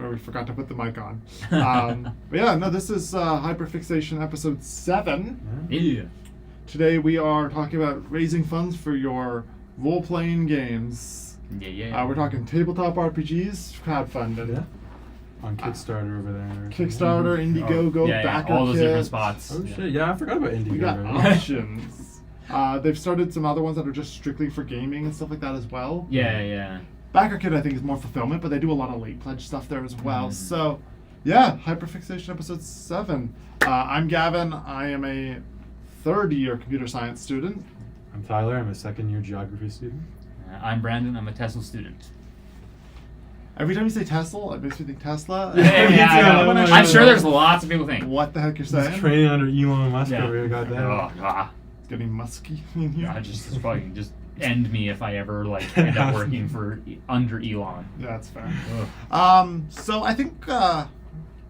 where we forgot to put the mic on. But yeah, no, this is Hyperfixation episode 7. Yeah. Today we are talking about raising funds for your role-playing games. Yeah. We're talking tabletop RPGs, crowdfunding. Yeah. On Kickstarter over there. Kickstarter, Indiegogo, backerkits. All those different spots. Oh shit! Yeah, I forgot about Indiegogo. We got options. They've started some other ones that are just strictly for gaming and stuff like that as well. Yeah. Backerkit, I think, is more fulfillment, but they do a lot of late pledge stuff there as well. So, yeah, Hyperfixation episode 7. I'm Gavin. I am a third-year computer science student. I'm Tyler. I'm a second-year geography student. I'm Branden. I'm a Tesla student. Every time you say Tesla, it makes me think Tesla. I'm sure there's lots of people think. What the heck you're saying? He's training under Elon Musk over here. Goddamn. It's getting musky in here. Yeah, it's probably just end me if I ever end up working for under Elon. Yeah, that's fair. Ugh. So I think, how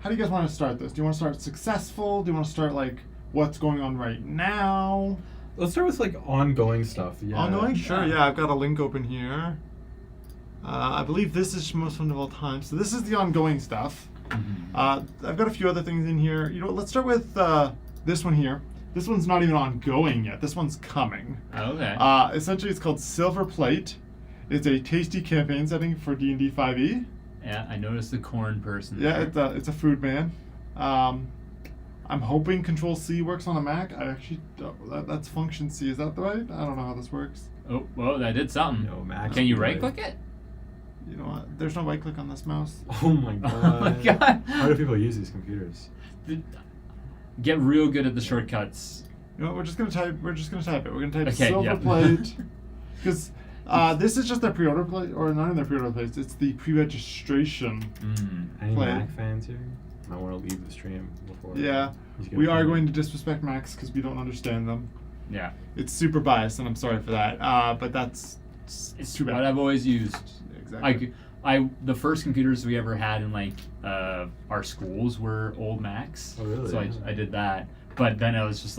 do you guys want to start this? Do you want to start successful? Do you want to start what's going on right now? Let's start with ongoing stuff. Yeah. Ongoing? Sure. Yeah, I've got a link open here. I believe this is most fun of all time. So this is the ongoing stuff. Mm-hmm. I've got a few other things in here. You know what? Let's start with this one here. This one's not even ongoing yet. This one's coming. Okay. Essentially, it's called Silver Plate. It's a tasty campaign setting for D&D 5e. Yeah, I noticed the corn person. Yeah, there. it's a food man. I'm hoping Control C works on a Mac. I actually that's Function C. Is that right? I don't know how this works. Oh, well, that did something. No, Mac. Can you right-click it? You know what? There's no right click on this mouse. Oh my god. Oh my god. How do people use these computers? Get real good at the shortcuts. You know what? We're just gonna type it. We're gonna type Okay, Silver yep. Plate. Because this is just their pre-order plate, or not in their pre-order place. It's the pre-registration. Any Play. Mac fans here? I want to leave the stream before. Yeah, we are going to disrespect Macs because we don't understand them. Yeah. It's super biased, and I'm sorry for that. But that's It's too bad. what I've always used. Exactly. The first computers we ever had in our schools were old Macs. Oh, really? So Yeah. I did that, but then it was just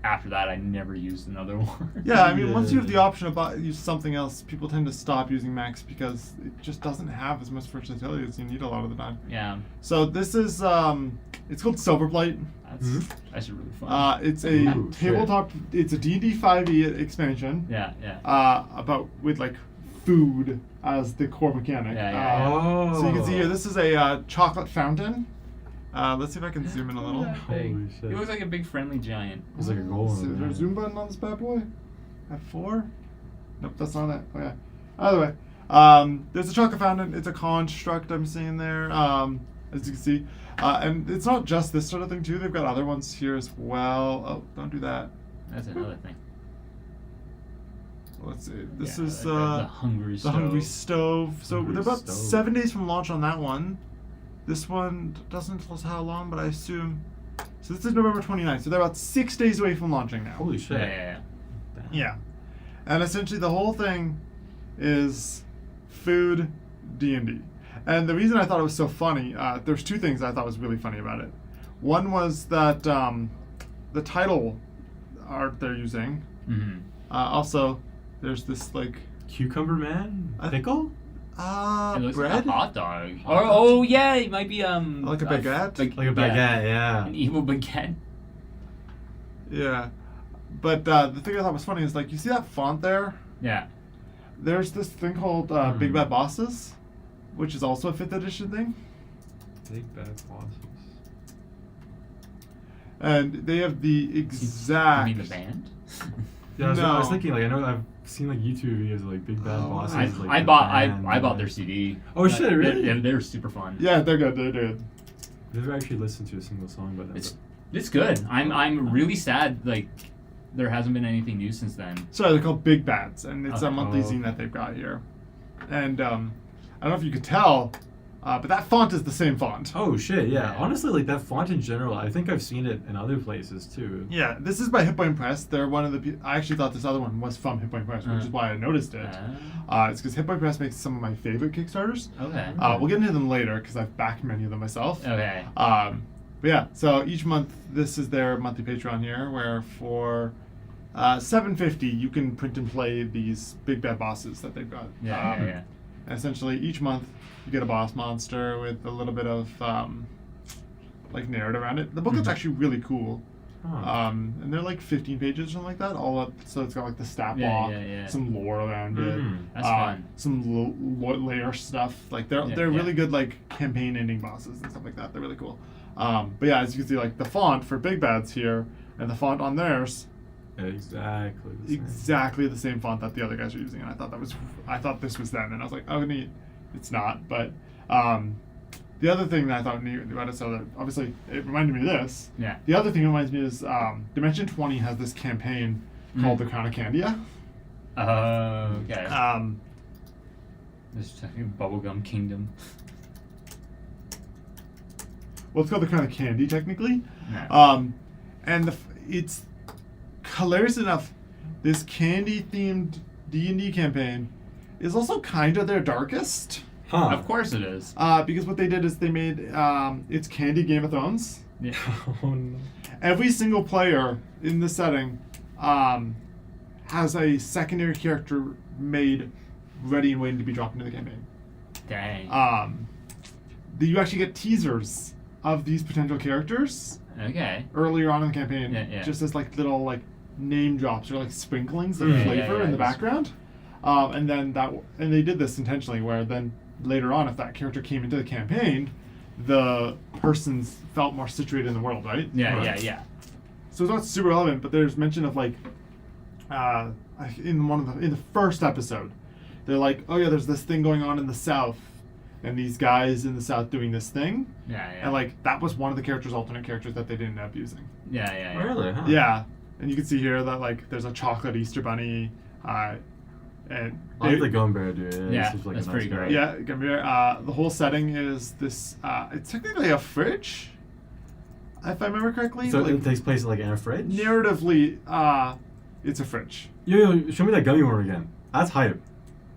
after that I never used another one. Yeah, I mean, once you have the option to use something else, people tend to stop using Macs because it just doesn't have as much versatility as you need a lot of the time. Yeah. So this is it's called Silver Plate. That's actually really fun. It's a Ooh, tabletop. It's a D&D 5e expansion. Yeah. About with food as the core mechanic. Yeah. So you can see here, this is a chocolate fountain. Let's see if I can zoom in a little. Holy shit. He looks like a big friendly giant. There's a goal Is in there a there. zoom button on this bad boy? F4? Nope, that's not it. Okay. Either way, there's a chocolate fountain. It's a construct I'm seeing there, as you can see. And it's not just this sort of thing too. They've got other ones here as well. Oh, don't do that. That's another thing. Let's see. This Yeah, is the hungry the stove. Hungry Stove. So Hungry they're about Stove. 7 days from launch on that one. This one doesn't tell us how long, but I assume. So this is November 29th. So they're about 6 days away from launching now. Holy shit. Yeah. Yeah. And essentially the whole thing is food D&D. And the reason I thought it was so funny, there's two things I thought was really funny about it. One was that the title art they're using. Mm-hmm. Also, there's this Cucumber man? Pickle? It looks bread? like a hot dog. Hot dog. Oh yeah, it might be Like a baguette? Like a baguette, yeah. An evil baguette. Yeah. But the thing I thought was funny is you see that font there? Yeah. There's this thing called Big Bad Bosses, which is also a 5th edition thing. Big bad bosses. And they have the exact. You mean the band? Yeah, I was No. thinking, I know I've seen YouTube videos of Big Bad Bosses. I bought their CD. Oh shit, really? They're super fun. Yeah, they're good. They're good. I've never actually listened to a single song by them. It's good. I'm really sad there hasn't been anything new since then. Sorry, they're called Big Bads, and it's a monthly Oh. zine that they've got here. And I don't know if you could tell, but that font is the same font. Oh shit, yeah. Yeah. Honestly, that font in general, I think I've seen it in other places too. Yeah, this is by Hit Point Press. They're one of the. I actually thought this other one was from Hit Point Press, which is why I noticed it. It's because Hit Point Press makes some of my favorite Kickstarters. Okay. We'll get into them later because I've backed many of them myself. Okay. But yeah, so each month, this is their monthly Patreon here, where for $7.50 you can print and play these Big Bad Bosses that they've got. Yeah. And essentially, each month you get a boss monster with a little bit of like narrative around it. The booklet's actually really cool. Huh. And they're like 15 pages or something like that. All up, so it's got like the stat block, some lore around it. That's fun. Some layer stuff. Like they're really good like campaign ending bosses and stuff like that. They're really cool. But yeah, as you can see, like the font for Big Bad's here and the font on theirs. Exactly the same font that the other guys are using, and I thought this was them, and I was like, oh neat. It's not, but the other thing that I thought neat about it, so that obviously it reminded me of this. Yeah. The other thing it reminds me is Dimension 20 has this campaign called the Crown of Candia. Okay. This Bubblegum Kingdom. Well, it's called the Crown of Candy technically. Yeah. And it's hilarious enough. This candy-themed D&D campaign is also kind of their darkest. Huh. Of course it is. Because what they did is they made it's Candy Game of Thrones. Yeah. Oh, no. Every single player in this setting has a secondary character made ready and waiting to be dropped into the campaign. Dang. You actually get teasers of these potential characters Okay. earlier on in the campaign, Yeah. just as like little like name drops or like sprinklings of flavor in the background. And they did this intentionally, where then later on, if that character came into the campaign, the persons felt more situated in the world, right? Yeah. So it's not super relevant, but there's mention of like in the first episode, they're like, oh yeah, there's this thing going on in the South, and these guys in the South doing this thing. Yeah. And like that was one of the alternate characters that they didn't end up using. Yeah. Really? Huh. Yeah, and you can see here that like there's a chocolate Easter bunny, and I like the Gumbear dude. Yeah, Seems like that's a nice pretty guy. great. yeah, Gumbear. The whole setting is this. It's technically a fridge, if I remember correctly. So like, it takes place like in a fridge? narratively, it's a fridge. Yo, show me that gummy worm again. That's hype.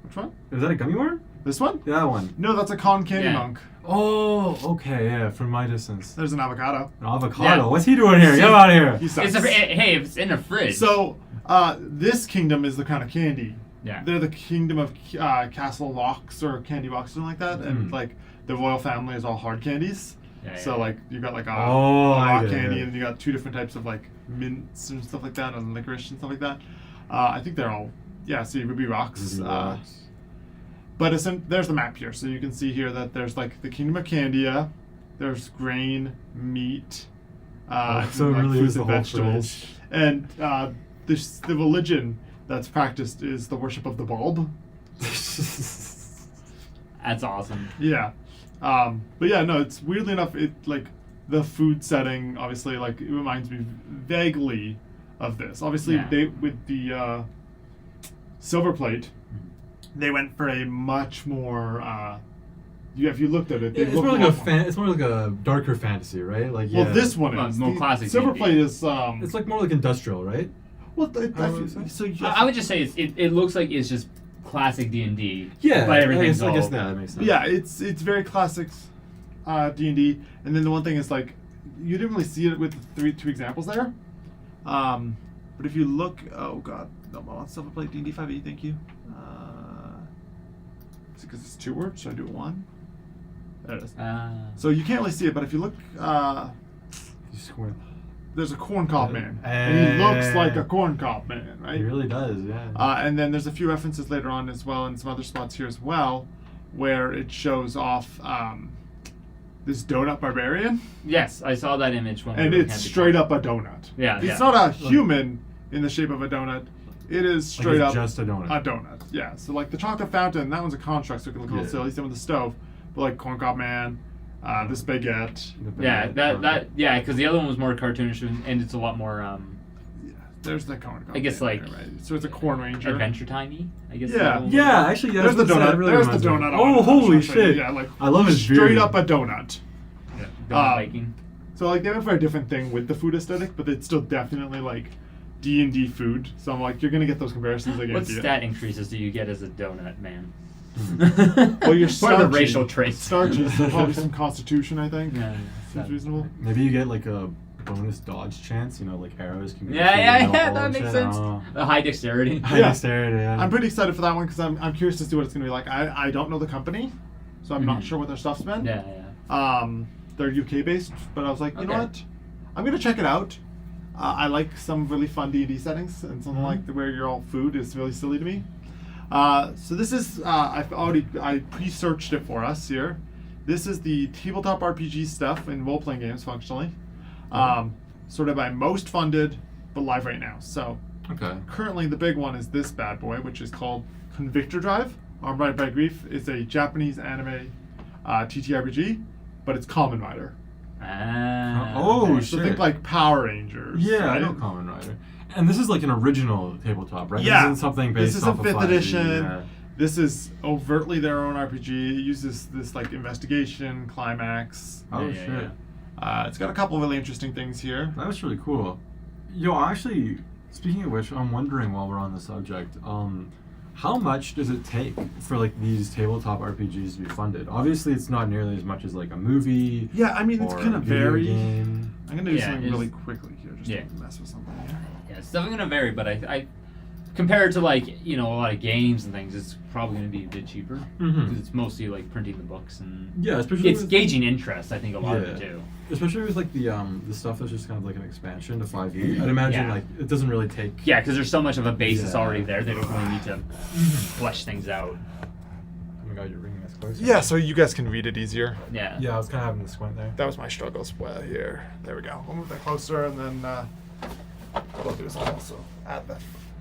Which one? Is that a gummy worm? This one? Yeah, that one. No, that's a con candy Yeah. monk. Oh, okay, yeah, from my distance. There's an avocado. An avocado? Yeah. What's he doing here? Get out of here. He sucks. Hey, it's in a fridge. So, this kingdom is the Crown of Candy. Yeah. They're the kingdom of Castle Locks or Candy Box, something like that, and like the royal family is all hard candies. Yeah, So yeah. like you got like a I rock get it, candy, yeah. and you got two different types of like mints and stuff like that, and licorice and stuff like that. I think they're all see Ruby Rocks. But there's the map here, so you can see here that there's like the Kingdom of Candia, there's grain, meat, so it like really fruits is the and whole vegetables, fridge. and the religion that's practiced is the worship of the bulb. That's awesome. Yeah. But yeah, no, it's weirdly enough, it like the food setting, obviously, like it reminds me vaguely of this. Obviously, Yeah. they with the silver plate, they went for a much more. If you looked at it, they It's look more like more- it's more like a darker fantasy, right? Like Well, this one Well, is more the classic silver D&D. plate is. It's like more like industrial, right? Well, I would say. so you I would just say it looks like it's just classic D&D. Yeah, But everything's I guess all- that makes sense. yeah, it's very classic D&D. And then the one thing is like you didn't really see it with the two examples there. But if you look, oh god, no, I'm on silver plate D&D 5e. Thank you. Is it because it's 2 words? Should I do it 1? There it is. So you can't really see it, but if you look, You squint. there's a corn cob man, and he looks like a corn cob man, right? He really does, yeah. And then there's a few references later on as well, and some other spots here as well, where it shows off this donut barbarian, Yes, I saw that image when we and were it's camping. straight up a donut. Yeah, It's yeah. not a human in the shape of a donut. It is Like straight it's up just a donut. a donut. Yeah. So like the chocolate fountain, that one's a construct, so it can look a little Yeah. silly. Same with the stove, but like corn cob man, this baguette. Yeah, because the other one was more cartoonish and it's a lot more There's the corn cob. I guess, man like, there, right? So it's a corn ranger. adventure timey. I guess. Yeah. the other one was. Yeah, actually, yeah. There's the I was gonna say, donut. that really There's the reminds me. donut. on it. Oh, I was holy trying to say, shit. Yeah, like I love his straight beard. up a donut. Yeah, donut Um, Viking. So like they went for a different thing with the food aesthetic, but it's still definitely like D&D food. So I'm like, you're gonna get those comparisons. I What guarantee it. stat increases do you get as a donut man? Well, you're What are the starchy. racial traits? Starchy, so probably some constitution, I think. Yeah, Seems reasonable. Maybe you get like a bonus dodge chance. You know, like arrows can be. Yeah, that makes sense. The high dexterity. High Yeah. dexterity. Yeah. I'm pretty excited for that one because I'm curious to see what it's gonna be like. I don't know the company, so I'm not sure what their stuff's been. Yeah. They're UK based, but I was like, you know Okay. what? I'm gonna check it out. I like some really fun D&D settings, and something like where you're all food is really silly to me. So this is I pre-searched it for us here. This is the tabletop RPG stuff in role-playing games functionally, sort of by most funded, but live right now. So Okay. currently the big one is this bad boy, which is called Convictor Drive. Armed by Grief is a Japanese anime TTRPG, but it's Kamen Rider. Oh, So think like Power Rangers. Yeah, I right? know Kamen Rider. And this is like an original tabletop, right? Yeah. This isn't something based This is a off of 5th 5e, edition. yeah. This is overtly their own RPG. It uses this like investigation, climax. Oh, Yeah, shit. yeah. It's got a couple really interesting things here. That was really cool. Yo, actually, speaking of which, I'm wondering while we're on the subject, how much does it take for like these tabletop RPGs to be funded? Obviously, it's not nearly as much as like a movie. Yeah, I mean, it's or gonna a video vary. game. I'm gonna do Yeah, something it's- really quickly here, just Yeah. to mess with something here. Yeah, it's definitely gonna vary, but I compared to like a lot of games and things, it's probably gonna be a bit cheaper because Mhm. it's mostly like printing the books and Yeah, especially it's with, gauging interest. I think a lot of it Yeah. too. especially with like the stuff that's just kind of like an expansion to 5e. I'd imagine Yeah. like it doesn't really take. Yeah, because there's so much of a base that's Yeah. already there. They don't really need to flesh things out. Oh my god, you're bringing this closer. Yeah, so you guys can read it easier. Yeah. Yeah, I was kind of having to squint there. That was my struggle square here. There we go. We'll move that closer, and then what I'll do is I'll also add the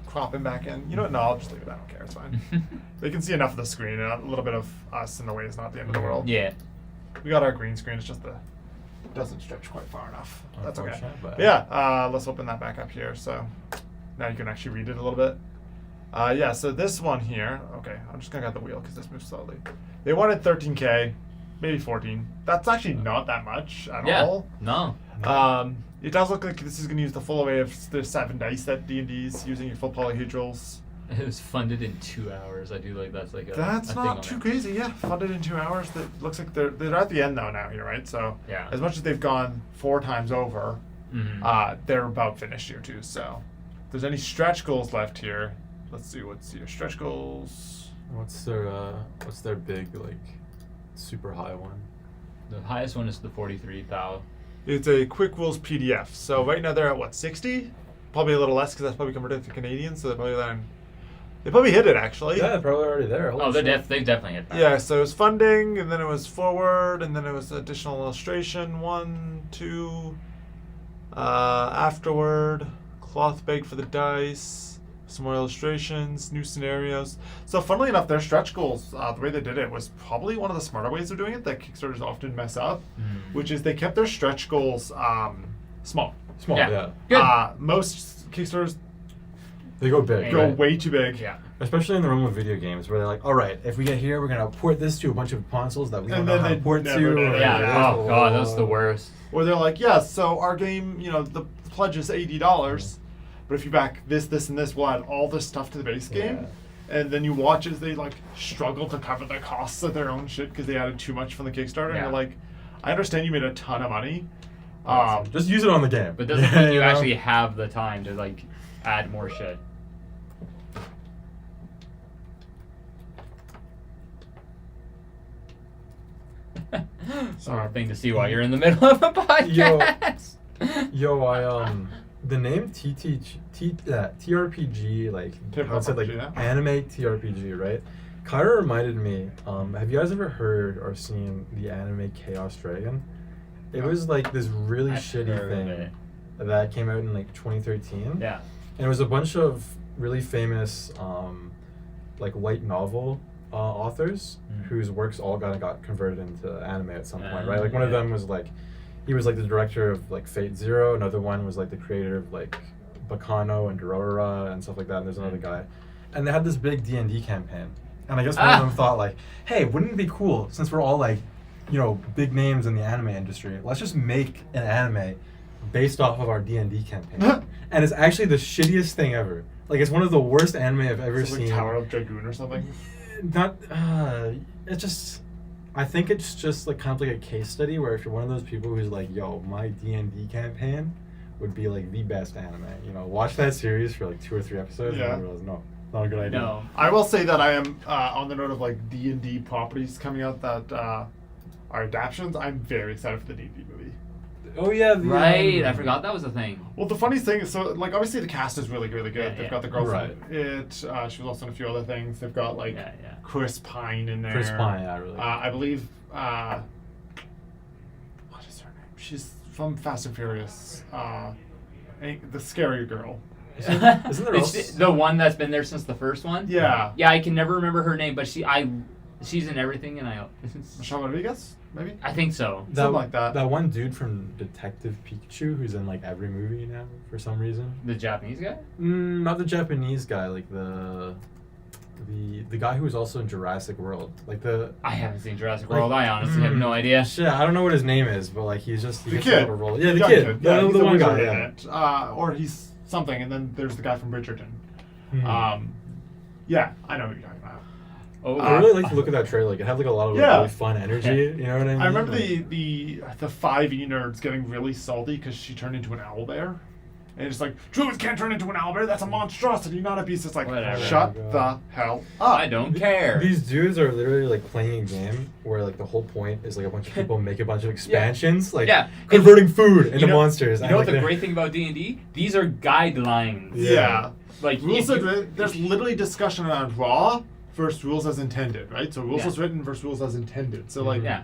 cropping back in. You know what? No, I'll just leave it. I don't care. It's fine. They can see enough of the screen, and a little bit of us in the way is not the end of the world. Yeah. We got our green screen. It's just it doesn't stretch quite far enough. That's okay. Unfortunate, but- But yeah, let's open that back up here. So now you can actually read it a little bit. Yeah, so this one here. Okay, I'm just gonna get the wheel because this moves slowly. They wanted 13K, maybe 14. That's actually not that much at Yeah. all. No. It does look like this is going to use the full array of the 7 dice that D&D's using your full polyhedrals. It was funded in 2 hours. I do like that's like a. That's a thing on not too it. crazy. Yeah, funded in 2 hours. That looks like they're at the end though now here, right? So Yeah. as much as they've gone 4 times over, Mhm. they're about finished here too. So if there's any stretch goals left here, let's see what's your stretch goals. What's their big like super high one? The highest one is the 43 thou. It's a quick rules PDF. So right now they're at what, 60? Probably a little less because that's probably converted to Canadian. So they probably hit it actually. Yeah, they're probably already there. Oh, they definitely hit that. Yeah, so it was funding, and then it was forward, and then it was additional illustration, 1, 2, afterward, cloth bag for the dice, some more illustrations, new scenarios. So funnily enough, their stretch goals, the way they did it was probably one of the smarter ways of doing it that Kickstarters often mess up, which is they kept their stretch goals small. Small, Yeah. yeah. Good. Most Kickstarters They go big. go right? way too big. Yeah. Especially in the realm of video games, where they're like, all right, if we get here, we're gonna port this to a bunch of consoles that we don't And know then how they to port never to. did or- it. Yeah. Yeah. Oh god, that's the worst. Where they're like, yeah, so our game, the pledge is $80, but if you back this, and this, we'll add all this stuff to the base game. And then you watch as they like struggle to cover the costs of their own shit because they added too much from the Kickstarter. And Yeah. you're like, I understand you made a ton of money. Just use it on the game. But doesn't mean you actually have the time to like add more shit. It's a hard thing to see while you're in the middle of a podcast. Yo, the name TRPG, like how it said, like Yeah. anime TRPG, right? Kind of reminded me. Have you guys ever heard or seen the anime Chaos Dragon? It was like this really I've shitty heard of thing it. that came out in like 2013. Yeah. And it was a bunch of really famous, like light novel authors whose works all got converted into anime at some point, right? Like one of yeah. them was like, he was like the director of like Fate Zero. Another one was like the creator of like Bacano and Dorora and stuff like that. And there's another guy, and they had this big D&D campaign. And I guess one of them thought like, hey, wouldn't it be cool since we're all like, big names in the anime industry? Let's just make an anime based off of our D&D campaign. And it's actually the shittiest thing ever. Like it's one of the worst anime I've ever It's like seen. Tower of Dragoon or something. Not, it just, I think it's just like kind of like a case study where if you're one of those people who's like, yo, my D&D campaign would be like the best anime. You know, watch that series for like 2 or 3 episodes Yeah. and you realize, no, not a good idea. No. I will say that I am on the note of like D&D properties coming out that are adaptions. I'm very excited for the D&D movie. Oh yeah, Right, I forgot that was a thing. Well, the funniest thing is, so like obviously the cast is really good. Yeah, They've yeah. got the girl Right. from It. She was also in a few other things. They've got like Yeah. Chris Pine in there. Chris Pine, yeah, really. I believe. What is her name? She's from Fast and Furious. The scary girl. Isn't there It's else? the one that's been there since the first one? Yeah. Yeah, I can never remember her name, but she's in everything, and Michelle Rodriguez, maybe. I think so. Something like that. That one dude from Detective Pikachu who's in like every movie now for some reason. The Japanese guy? Not the Japanese guy, like the guy who was also in Jurassic World, like the. I haven't seen Jurassic Like, World. I honestly have no idea. Shit, I don't know what his name is, but like he The gets kid. a little role. Yeah, the Young kid. Yeah, The, he's the a one wizard guy. in Yeah. it. Or he's something, and then there's the guy from Bridgerton. Hmm. Yeah, I know what you're talking about. Oh, I really like to look at that trailer. Like, it had like a lot of like, Yeah. really fun energy. You know what I mean? I remember Like, the 5e nerds getting really salty because she turned into an owlbear. And it's like, druids can't turn into an owlbear, that's a monstrosity, not a beast. It's like, Whatever. shut Oh my the God. hell up. I don't care. These dudes are literally like playing a game where like the whole point is like a bunch of people make a bunch of expansions, like Yeah. converting food into monsters. You and, know like, what the they're- great thing about D&D? These are guidelines. Yeah. Like Rules if you- as there's literally discussion around raw versus rules as intended, right? So rules Yeah. as written versus rules as intended. So like, Yeah.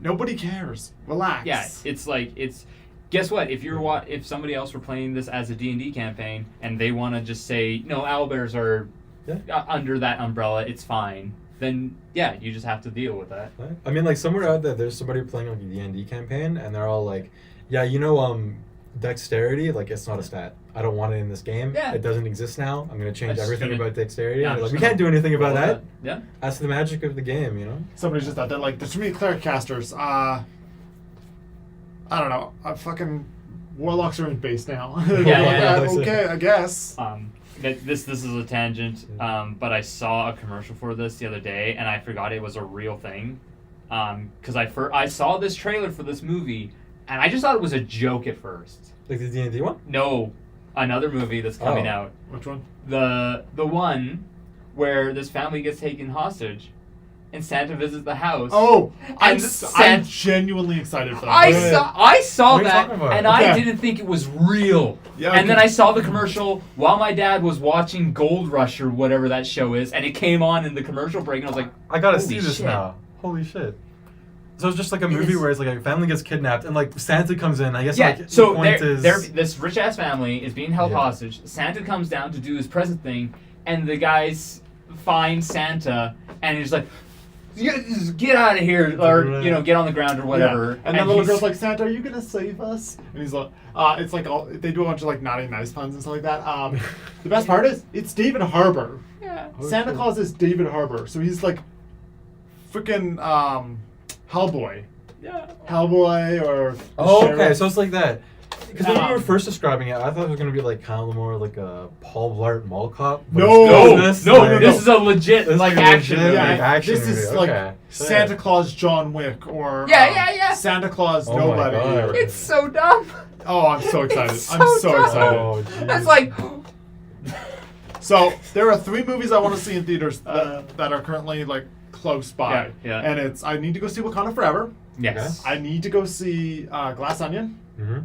nobody cares. Relax. Yeah, it's like guess what? If somebody else were playing this as a D&D campaign and they want to just say no, owlbears are under that umbrella, it's fine. Then yeah, you just have to deal with that. Right? I mean, like somewhere out there, there's somebody playing like a D&D campaign, and they're all like, "Yeah, dexterity, like it's not a stat. I don't want it in this game. Yeah. It doesn't exist now. I'm gonna change That's everything gonna- about dexterity." Yeah, And they're like, I'm we just can't do anything about roll that. Yeah. That's the magic of the game, you know. Somebody's just out there like, there's too many cleric casters. I don't know. Fucking warlocks are in base now. Yeah. Okay, I guess. This is a tangent, but I saw a commercial for this the other day, and I forgot it was a real thing. Because I saw this trailer for this movie, and I just thought it was a joke at first. Like the D&D one. No, another movie that's coming out. Which one? The one where this family gets taken hostage, and Santa visits the house. Oh, I'm And genuinely excited for that. I saw What are you that, talking about? and I Okay. didn't think it was real. Yeah, And then okay. I saw the commercial while my dad was watching Gold Rush or whatever that show is, and it came on in the commercial break, and I was like, I gotta Holy see this shit. now. Holy shit. So it's just like a movie is. where it's like a family gets kidnapped and like Santa comes in. I guess yeah. like So the point this rich ass family is being held Yeah. hostage. Santa comes down to do his present thing, and the guys find Santa, and he's like, just get out of here, or get on the ground or whatever. Yeah. And the little he's- girl's like, Santa, are you gonna save us? And he's like, it's like they do a bunch of like naughty nice puns and stuff like that. The best part is it's David Harbour. yeah. Oh, Santa shit. Claus is David Harbour, so he's like freaking Hellboy. Yeah. Hellboy or the Oh, sheriff. okay. So it's like that. Because when you were Um, first describing it, I thought it was gonna be like kind of more like a Paul Blart Mall Cop. but No, it's No, like- this is a legit It's like like a action legit, movie. like, action this is movie, like okay. Santa Claus John Wick or Yeah. Santa Claus Oh my Nobody. God. or- It's so dumb. Oh, I'm so excited. It's I'm so so dumb. excited. Oh, That's jeez. like, So there are 3 movies I want to see in theaters that are currently like close by. Yeah. And it's I need to go see Wakanda Forever. yes. I need to go see Glass Onion. Mhm.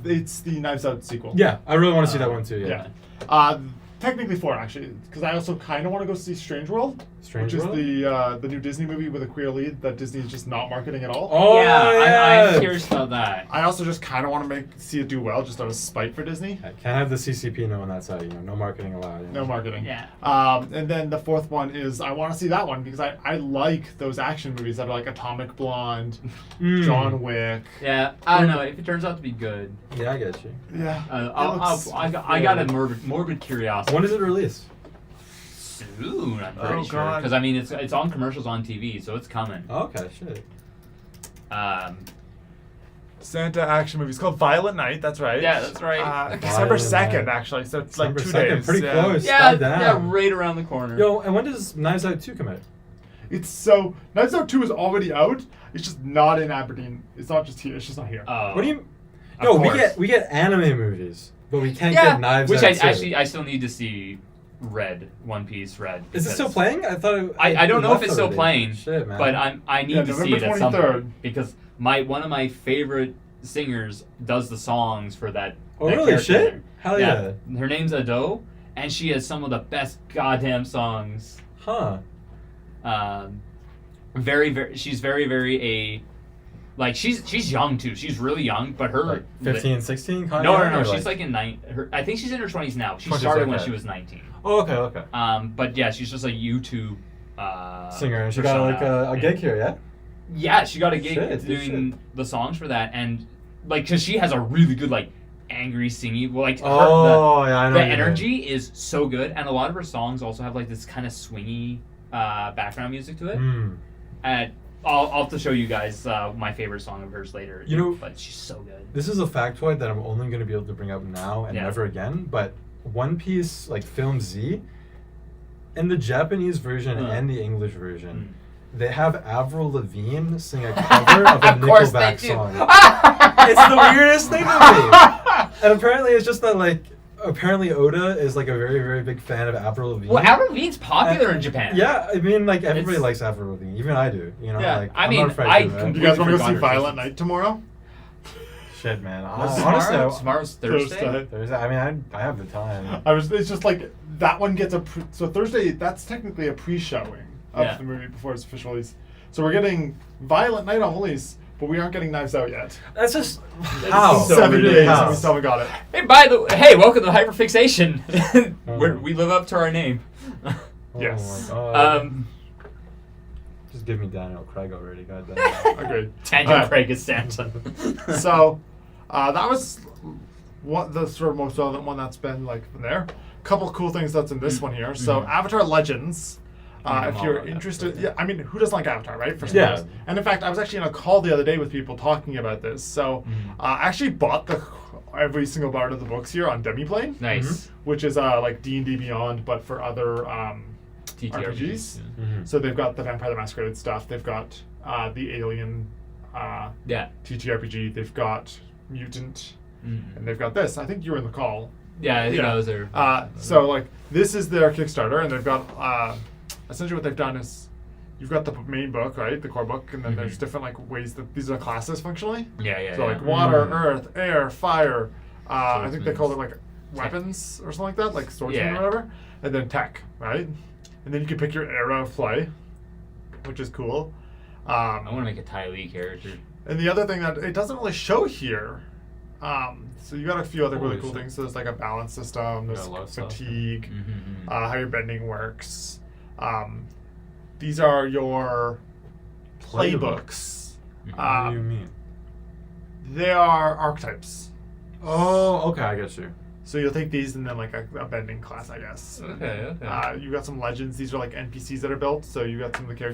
It's the Knives Out sequel. Yeah, I really want to see that one too. Yeah. Yeah. Technically 4 actually, because I also kind of want to go see Strange World, Strange which World? is the new Disney movie with a queer lead that Disney is just not marketing at all. Oh yeah, I'm yeah. curious about that. I also just kind of want to see it do well, just out of spite for Disney. I can't have the CCP know on that side. You know, no marketing allowed. You know? No marketing. Yeah. And then the 4th one is I want to see that one because I like those action movies that are like Atomic Blonde, Mm. John Wick. Yeah, I don't know if it turns out to be good. Yeah, I get you. Yeah. I got a morbid curiosity. When does it release? Soon, I'm pretty Oh, sure. God. Because I mean, it's on commercials on TV, so it's coming. Oh, okay, shit. Santa action movie. It's called Violent Night. That's right. Yeah, that's right. December Violent 2nd, Night. actually. So it's December like 2 2nd, days. pretty yeah. close. Yeah, God damn. yeah, right around the corner. Yo, and when does Knives Out 2 come out? It's so Knives Out 2 is already out. It's just not in Aberdeen. It's not just here. It's just not here. What do you? Of No, course. we get anime movies, but we can't get Knives which Out. I still need to see. One Piece Red. Is it still playing? I thought. I don't know if it's still already. playing. Shit, man. But I need to see it November at some 23rd. point because one of my favorite singers does the songs for that. Oh, that really? character Shit? there. Hell yeah. Her name's Ado, and she has some of the best goddamn songs. Huh. She's very like she's young too. She's really young, but her Like 15, 16? Kind no. She's like in I think she's in her 20s now. She 20s, started when okay. she was 19. Oh, okay. But yeah, she's just a YouTube Singer, and she got like a gig here, yeah? Yeah, she got a gig Shit, doing the songs for that, and like because she has a really good like angry singing, like Yeah, I know. the what you mean. energy is so good, and a lot of her songs also have like this kind of swingy background music to it. And I'll have to show you guys my favorite song of hers later. You know, but she's so good. This is a factoid that I'm only going to be able to bring up now and never again, but One Piece, like Film Z, in the Japanese version and the English version, they have Avril Lavigne sing a cover of a Of course they Nickelback do. song. It's the weirdest thing to me. And apparently it's just that, like, apparently Oda is, like, a very, very big fan of Avril Lavigne. Well, Avril Lavigne's popular in Japan. Yeah, I mean, like, everybody It's- likes Avril Lavigne. Even I do, you know? Yeah, Like, I I'm mean, not afraid I to, man. completely You guys want to go forgot see her Violent existence. Night tomorrow? Shit, man. What's Honestly, tomorrow's Thursday. Thursday. I mean, I have the time. It's just like that one gets so Thursday. That's technically a pre-showing of Yeah. the movie before its official release. So we're getting Violent Night on release, but we aren't getting Knives Out yet. That's just It's how so 7 days, ridiculous. and we still haven't got it. Hey, welcome to Hyperfixation. We live up to our name. Yes. Oh my God. Just give me Daniel Craig already, goddamn. Agreed. Daniel Alright. Craig is Santa. So that was what the sort of most relevant one that's been like from there. Couple cool things that's in this one here. So Avatar Legends. I'm If all you're about interested, Avatar. I mean, who doesn't like Avatar, right? For Yeah. starters. And in fact, I was actually in a call the other day with people talking about this. So I actually bought every single part of the books here on Demiplane, Nice. which is like D&D Beyond, but for other TTRPGs. So they've got the Vampire the Masquerade stuff. They've got the Alien Yeah. TTRPG. They've got Mutant, Mhm. and they've got this. I think you were in the call. Yeah, I think I was there. So like this is their Kickstarter, and they've got essentially what they've done is you've got the main book, right, the core book, and then there's different like ways that these are classes functionally. Yeah. So like water, earth, air, fire. I think they call it like Swordsman's. weapons or something like that, like swordsman Yeah. or whatever. And then tech, right? And then you can pick your area of play, which is cool. I want to make a Ty Lee character. And the other thing that it doesn't really show here, so you got a few other really Holy cool shit. things. So there's like a balance system, there's a lot of stuff. fatigue, Mm-hmm. how your bending works. These are your playbooks. What do you mean? They are archetypes. Oh, okay, I get you. So you'll take these and then like a bending class, I guess. Okay. You got some legends. These are like NPCs that are built. So you got some of the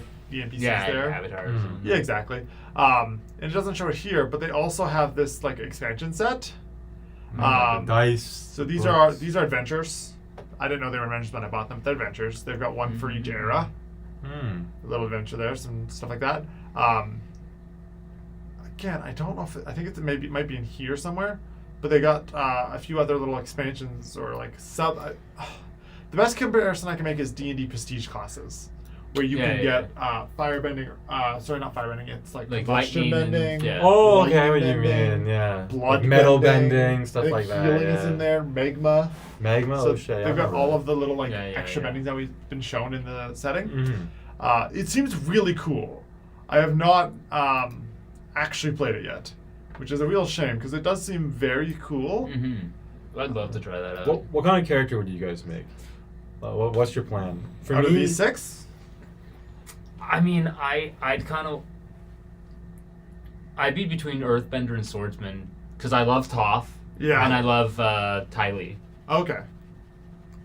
NPCs Yeah, there. avatars. Mhm. Yeah, exactly. And it doesn't show it here, but they also have this like expansion set. Dice. So these books. are adventures. I didn't know they were adventures when I bought them. They're adventures. They've got one for each era. A little adventure there, some stuff like that. Again, I don't know if I think it might be in here somewhere, but they got a few other little expansions or like sub. The best comparison I can make is D&D Prestige classes, where you can get firebending. Sorry, not firebending. It's like combustion lightning and- bending. yeah. Oh, okay, I know what you bending, mean. Yeah. blood Like metal bending, bending, stuff I think like that. Healing yeah. is in there. Magma. Magma. So Oh shit. they've got all of the little like Yeah, extra yeah. bendings that we've been shown in the setting. Mm-hmm. It seems really cool. I have not actually played it yet, which is a real shame because it does seem very cool. Mm-hmm. I'd love to try that out. What kind of character would you guys make? What's your plan? For Out of me, these 6, I mean, I'd be between Earthbender and Swordsman because I love Toph. Yeah. And I love Ty Lee. okay.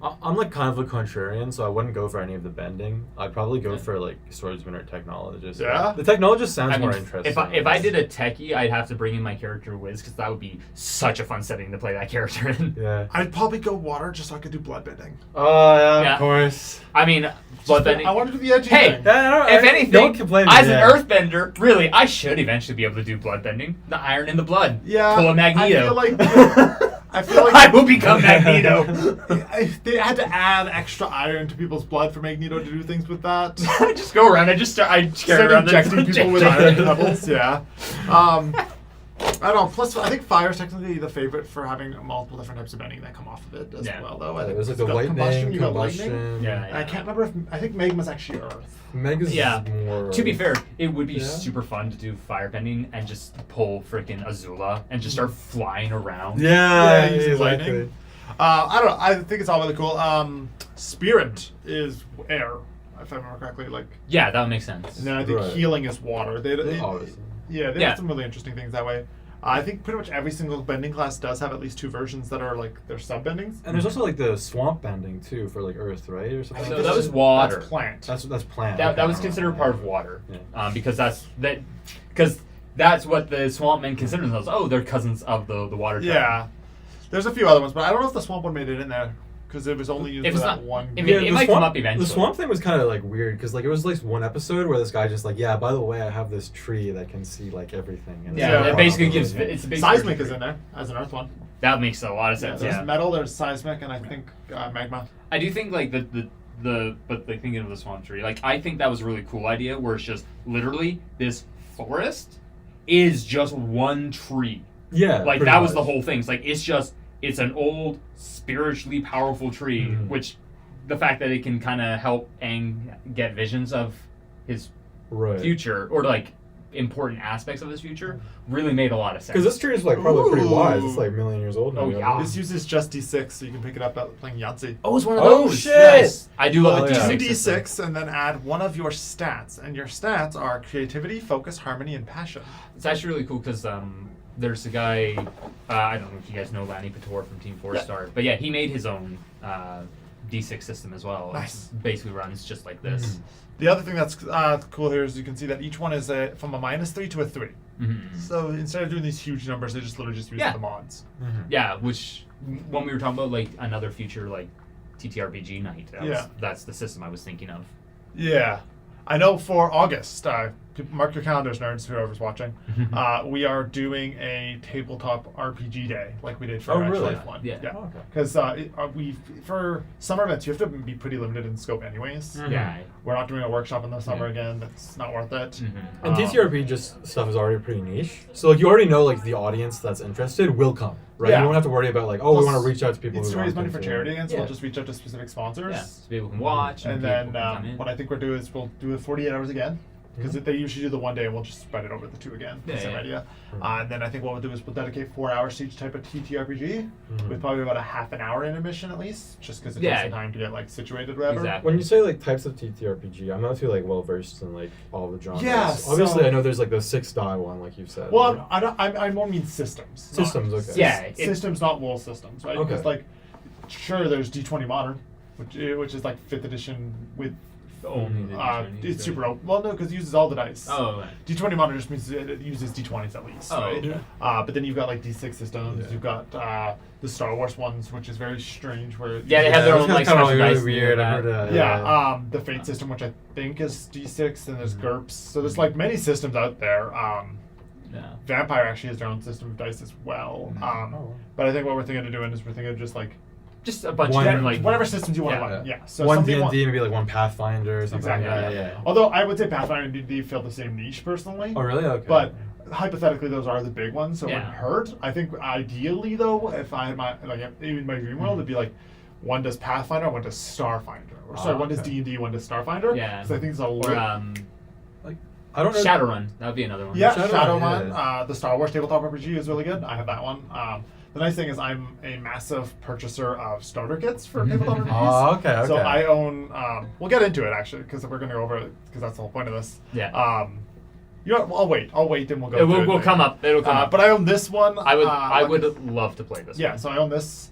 I'm like kind of a contrarian, so I wouldn't go for any of the bending. I'd probably go for like swordsman or technologist. Yeah? The technologist sounds I mean, more interesting. if I did a techie, I'd have to bring in my character Wiz because that would be such a fun setting to play that character in. Yeah. I'd probably go water just so I could do bloodbending. Oh yeah, Yeah. of course. I mean, bloodbending. I want to do the edgy Hey, thing. Yeah, If anything, don't complain. as yeah. an earthbender, really, I should eventually be able to do bloodbending. The iron in the blood. Yeah, Pull a Magneto. I feel like I will become Magneto. if they had to add extra iron to people's blood for Magneto to do things with that. I just go around. I carry Start around injecting the people with iron pebbles. Yeah. I don't know. Plus, I think fire is technically the favorite for having multiple different types of bending that come off of it as Yeah. well. Though I Yeah, think there's like it's the got lightning, you got lightning. combustion. Yeah. And I can't remember if I think magma's actually earth. Megas Yeah. is more. To be fair, it would be Yeah. super fun to do firebending and just pull freaking Azula and just start flying around. Yeah, using exactly. lightning. I don't know. I think it's all really cool. Spirit is air, if I remember correctly. Like, Yeah, that would make sense. and then I think Right. healing is water. They Obviously. yeah, they Yeah. have some really interesting things that way. I think pretty much every single bending class does have at least two versions that are like their sub bendings. And there's also like the swamp bending too for like Earth, right, or something. So like that was water. That's plant. That's planned. That was considered part of water, Yeah. because that's what the swamp men consider themselves. Oh, they're cousins of the water tribe. Yeah. There's a few other ones, but I don't know if the swamp one made it in there because it was only used If for it's that not- one. if Yeah, it the might come up The eventually. swamp thing was kind of like weird because like it was like one episode where this guy just like, yeah, by the way, I have this tree that can see like everything. And Yeah, Yeah. it basically probably- gives it's a basic Seismic is in there as an earth one. That makes a lot of Yeah, sense. there's Yeah, metal, there's seismic, and I think magma. I do think like but like thinking of the swamp tree, like I think that was a really cool idea where it's just literally this forest is just one tree. Yeah, Like pretty that was the much. whole thing. It's an old spiritually powerful tree, Mhm. which the fact that it can kind of help Aang get visions of his right. future or like important aspects of his future really made a lot of sense. Because this tree is like probably pretty wise. Ooh. It's like a million years old now. Oh, you know? yeah. This uses just D6, so you can pick it up at playing Yahtzee. Oh, it's one of Oh, those. shit! Yes. I do love Oh, the yeah. D6 2d6 system. and then add one of your stats, and your stats are creativity, focus, harmony, and passion. It's actually really cool because there's a guy, I don't know if you guys know Lanny Pator from Team 4 Star, but yeah, he made his own D6 system as well. Nice. It basically runs just like this. Mhm. The other thing that's cool here is you can see that each one is from a -3 to a 3. Mhm. So instead of doing these huge numbers, they just literally just use Yeah. the mods. Mhm. Yeah, which when we were talking about like another future like TTRPG night, that's the system I was thinking of. Yeah. I know for August, mark your calendars, nerds, whoever's watching, we are doing a tabletop RPG day like we did for Oh, our really? Life one. Yeah. Oh, okay. Because we for summer events, you have to be pretty limited in scope anyways. Mhm. Yeah. We're not doing a workshop in the summer Yeah. again. That's not worth it. Mhm. And TTRP just stuff is already pretty niche. So like you already know like the audience that's interested will come, right? Yeah. You won't have to worry about like, oh, we Plus, want to reach out to people. It's who to raise want money them for to- charity again, so Yeah. we'll just reach out to specific sponsors. Yeah, so people can watch. And people then can come in. what I think we'll do is we'll do it 48 hours again. Because they usually do the one day, and we'll just spread it over the two again. Yeah, Same yeah. idea. Mhm. And then I think what we'll do is we'll dedicate 4 hours to each type of TTRPG, Mhm. with probably about a half an hour intermission at least, just because it Yeah. takes some time to get like situated, or whatever. Exactly. When you say like types of TTRPG, I'm not too like well versed in like all the genres. Yeah, Obviously, so- I know there's like the 6-die one, like you've said. Well, I more mean systems. not- Systems, okay. Yeah, it- systems, not wall systems, right? Okay. Because like, sure, there's D20 Modern, which is like 5th edition with. Only the D20s, It's right? super open. Well, no, because it uses all the dice. Oh, right. D20 Modern just means it uses D20s at least, Oh, right? okay. But then you've got like D6 systems. Yeah. You've got the Star Wars ones, which is very strange. Where Yeah, they have their it's own like kinda special really dice. weird. I and heard that. that. yeah, the Fate system, which I think is D6, and there's GURPS. So there's like many systems out there. Yeah. Vampire actually has their own system of dice as well. Oh. But I think what we're thinking of doing is we're thinking of just like Just a bunch One- of different like whatever systems you want yeah. to run. Yeah. So one something you D&D, want- maybe like one Pathfinder or something. Exactly. Like that. Yeah. Although I would say Pathfinder and D&D fill the same niche personally. Oh, really? Okay. But hypothetically, those are the big ones, so it Yeah. wouldn't hurt. I think ideally, though, if I had my in my dream world, it'd be like one does Pathfinder, one does Starfinder, or sorry, Ah, one does okay. D&D, one does Starfinder. Yeah. because I think it's a or little. I don't know. Shadowrun. That would be another one. Yeah, Shadowrun, Shadowrun. The Star Wars tabletop RPG is really good. I have that one. The nice thing is I'm a massive purchaser of starter kits for tabletop RPGs. Oh, okay. So I own. We'll get into it actually because we're going to go over it because that's the whole point of this. Yeah. You know, what, I'll wait, then we'll go. It through will it. come up. It'll come up. But I own this one. I would love to play this. Yeah, one. so I own this.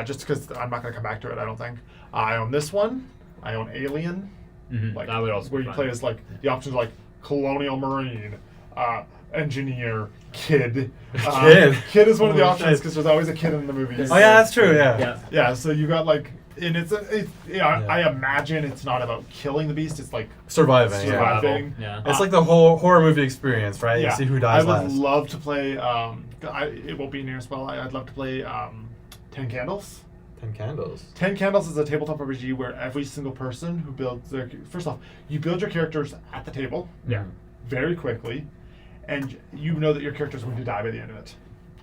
Just because I'm not going to come back to it, I don't think. I own this one. I own Alien. Mm-hmm. That would also where be you fun. play as like the options are like colonial marine, engineer, kid. Kid is one of the Holy options shit. because there's always a kid in the movies. Oh yeah, that's true. Yeah. Yeah. Yeah, so you got like, and I imagine it's not about killing the beast. It's like Surviving. Yeah. surviving. Yeah. It's like the whole horror movie experience, right? Yeah, You see who dies I would last. love to play. It won't be near as well. I'd love to play 10 Candles. 10 Candles. 10 Candles is a tabletop RPG where every single person who builds their... First off, you build your characters at the table Yeah. very quickly, and you know that your character is going to die by the end of it.